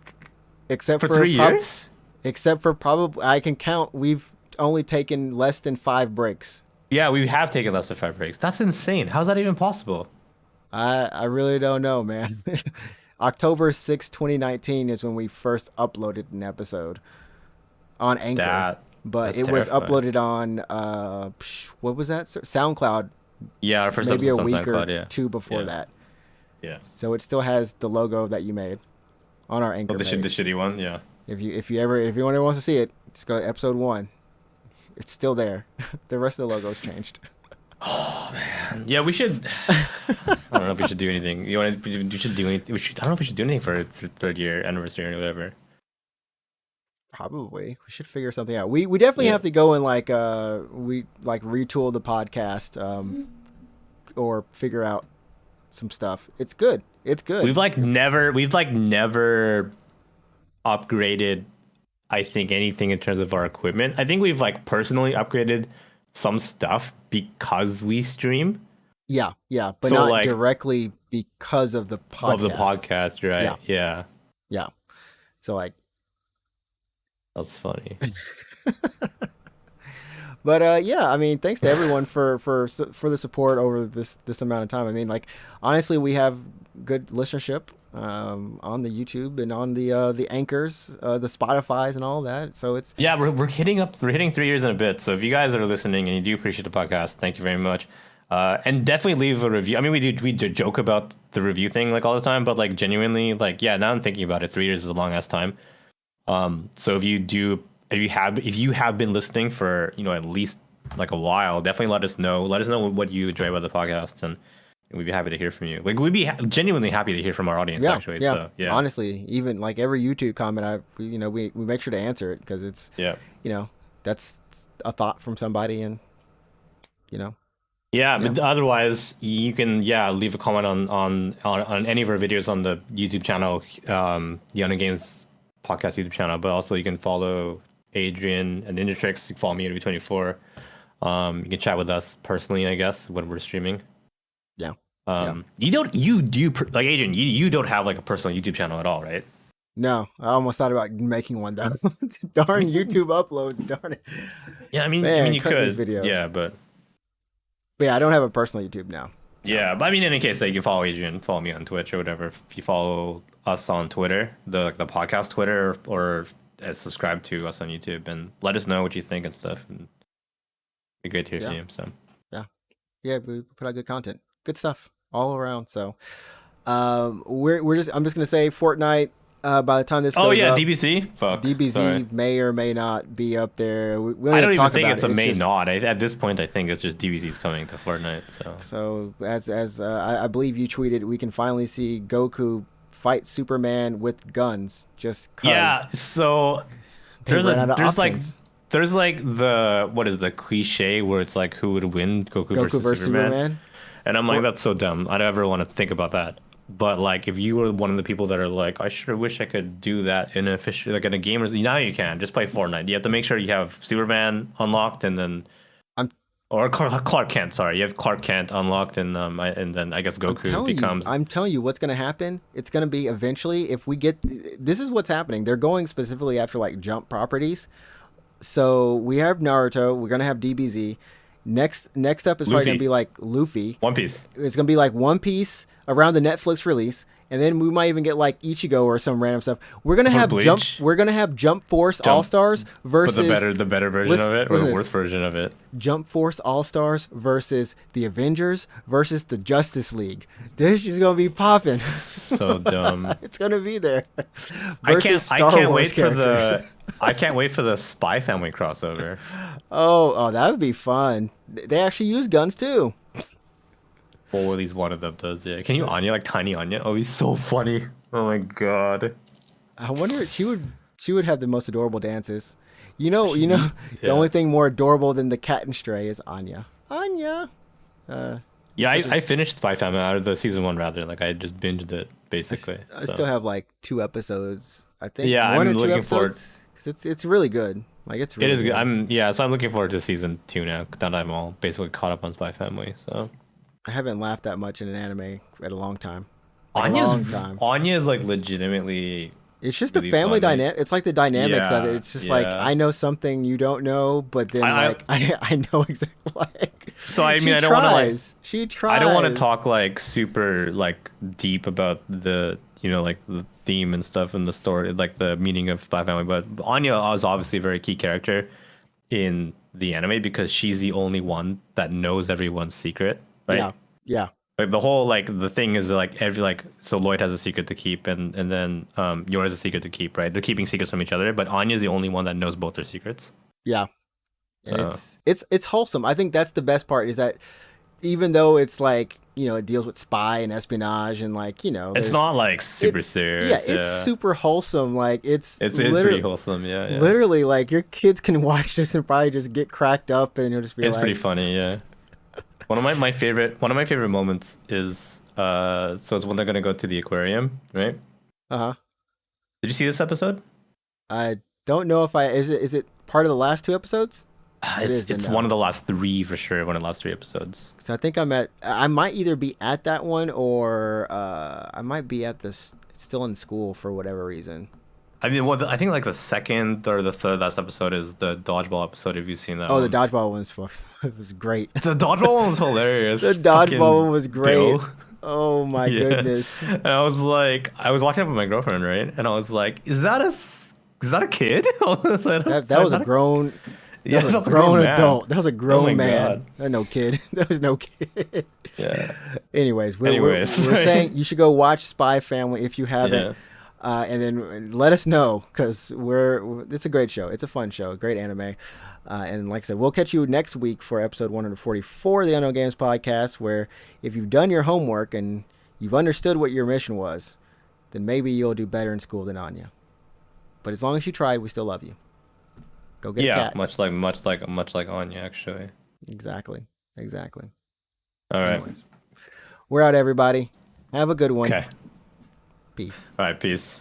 except For for 3 years? except for probably I can count. We've only taken less than 5 breaks. Yeah, we have taken less than 5 breaks. That's insane. How's that even possible? I really don't know, man. October 2019 is when we first uploaded an episode on Anchor, but That's it was terrifying. uploaded on what was that? SoundCloud, Yeah, our first maybe a episode's on week or SoundCloud, yeah. two before Yeah. that. Yeah. So it still has the logo that you made on our Oh, Anchor the page. shitty one, yeah. If anyone ever wants to see it, just go to episode 1. It's still there. The rest of the logo's changed. Yeah, we should. I don't know if we should do anything. You want to? We should do anything. I don't know if we should do anything for third year anniversary or whatever. Probably we should figure something out. We definitely Yeah. have to go and we retool the podcast or figure out some stuff. It's good. It's good. We've never upgraded. I think anything in terms of our equipment. I think we've like personally upgraded some stuff because we stream yeah, but So, not like- directly because of the podcast. of the podcast, right? Yeah. Yeah, Yeah. So like, that's funny. but yeah, I mean, thanks to everyone for the support over this amount of time. I mean, like, honestly, we have good listenership on the YouTube and on the anchors, the Spotify's and all that. So it's Yeah, we're hitting 3 years in a bit. So if you guys are listening and you do appreciate the podcast, thank you very much. And definitely leave a review. I mean, we do joke about the review thing like all the time, but like genuinely, like yeah, now I'm thinking about it. 3 years is a long ass time. So if you have been listening for at least like a while, definitely let us know. Let us know what you enjoy about the podcast, and we'd be happy to hear from you. Like we'd be genuinely happy to hear from our audience. Actually, yeah. So yeah, Honestly, even like every YouTube comment, we make sure to answer it because it's yeah. That's a thought from somebody, and Yeah, but otherwise you can leave a comment on any of our videos on the YouTube channel, the Under Games podcast YouTube channel. But also you can follow Adrian and Ninja Tricks. You can follow me at 24. You can chat with us personally, I guess, when we're streaming. Yeah. You do like Adrian. You don't have like a personal YouTube channel at all, right? No, I almost thought about making one though. Darn YouTube uploads, darn it. Yeah, I mean you cut could. these videos. Yeah, but yeah, I don't have a personal YouTube now. yeah, but I mean, in any case, like, you can follow Adrian, follow me on Twitch or whatever. If you follow us on Twitter, the podcast Twitter, or subscribe to us on YouTube, and let us know what you think and stuff. And it'd be great to hear from you. So Yeah, we put out good content, good stuff all around. So, I'm just gonna say Fortnite. By the time this goes up, DBZ. Fuck. DBZ Sorry. may or may not be up there. We I don't even talk think about it's it. a may just, not. At this point, I think it's just DBZ's coming to Fortnite. So as I believe you tweeted, we can finally see Goku fight Superman with guns. Just 'cause yeah. So they there's ran out of there's options. like what is the cliche where it's like who would win, Goku versus Superman? And I'm like, that's so dumb. I don't ever want to think about that. But like, if you were one of the people that are like, I sure wish I could do that in a game, now you can just play Fortnite. You have to make sure you have Superman unlocked, and then or Clark Kent. Sorry, you have Clark Kent unlocked, and then I guess Goku becomes. I'm telling you, what's going to happen? It's going to be eventually, if we get, this is what's happening. They're going specifically after like jump properties. So we have Naruto. We're going to have DBZ. Next up is probably Luffy. going to be like Luffy. One Piece. It's going to be like One Piece around the Netflix release, and then we might even get like Ichigo or some random stuff. We're gonna For have Bleach? Jump Force All Jump, Stars but versus the better version listen, of it, or listen the to worst this. version of it. Jump Force All Stars versus the Avengers versus the Justice League. This is gonna be popping. So dumb. It's gonna be there. I Versus can't. I Star can't Wars wait for characters. the. I can't wait for the Spy Family crossover. Oh, that would be fun. They actually use guns too. Or at least one of them does. Yeah. Can you Anya like tiny Anya? Oh, he's so funny. Oh my god. I wonder if she would have the most adorable dances. The Yeah. only thing more adorable than the cat and Stray is Anya. Anya. Yeah, such a- I finished Spy Family out of the season one rather. Like I just binged it basically. I so. still have like 2 episodes. I think Yeah, one I'm or two looking forward. episodes because it's really good. Like it's It really is good. good. So I'm looking forward to season 2 now. Now that I'm all basically caught up on Spy Family. So I haven't laughed that much in an anime at a long time. Like a Anya's long time. Anya is like legitimately It's just the really family funny. dynamic. It's like the dynamics of it. Yeah, It's just like yeah. I know something you don't know, but then I- like I know exactly. Like, So I mean, she I don't want to like. tries. She tries. I don't want to talk like super like deep about the like the theme and stuff in the story, like the meaning of Spy Family. But Anya is obviously a very key character in the anime because she's the only one that knows everyone's secret, right? Yeah. Yeah. Like the whole like the thing is like every like so Lloyd has a secret to keep and then Yor has a secret to keep, right? They're keeping secrets from each other, but Anya's the only one that knows both their secrets. Yeah. And So it's wholesome. I think that's the best part is that even though it's like, it deals with spy and espionage and like, it's there's- not like super it's- serious. Yeah, it's super wholesome. Like It's pretty wholesome, yeah. literally like your kids can watch this and probably just get cracked up and you'll just be It's like, pretty funny, yeah. One of my favorite moments is so it's when they're gonna go to the aquarium, right? uh-huh. Did you see this episode? I don't know if is it part of the last 2 episodes? It is It's then one now. of the last 3 for sure. One of the last 3 episodes. So I think I might either be at that one or I might be at this still in school for whatever reason. I mean, I think like the second or the third last episode is the dodgeball episode. Have you seen that? Oh, one? the dodgeball one's it was great. The dodgeball one was hilarious. The Fucking dodgeball one was great. Bill. Oh my Yeah. goodness. And I was watching it with my girlfriend, right? And I was like, is that a kid? That was a grown Yeah, that was that's a grown man. adult. That was a grown my man. God. No kid. That was no kid. Yeah. Anyways, we're Sorry. saying you should go watch Spy Family if you haven't. Yeah. And then let us know because it's a great show. It's a fun show, a great anime. And like I said, we'll catch you next week for episode 144 of the Unknown Games podcast, where if you've done your homework and you've understood what your mission was, then maybe you'll do better in school than Anya. But as long as you tried, we still love you. Go get a cat. much like Anya, actually. Exactly. All right. Anyways, we're out, everybody. Have a good one. Okay. Peace. All right. Peace.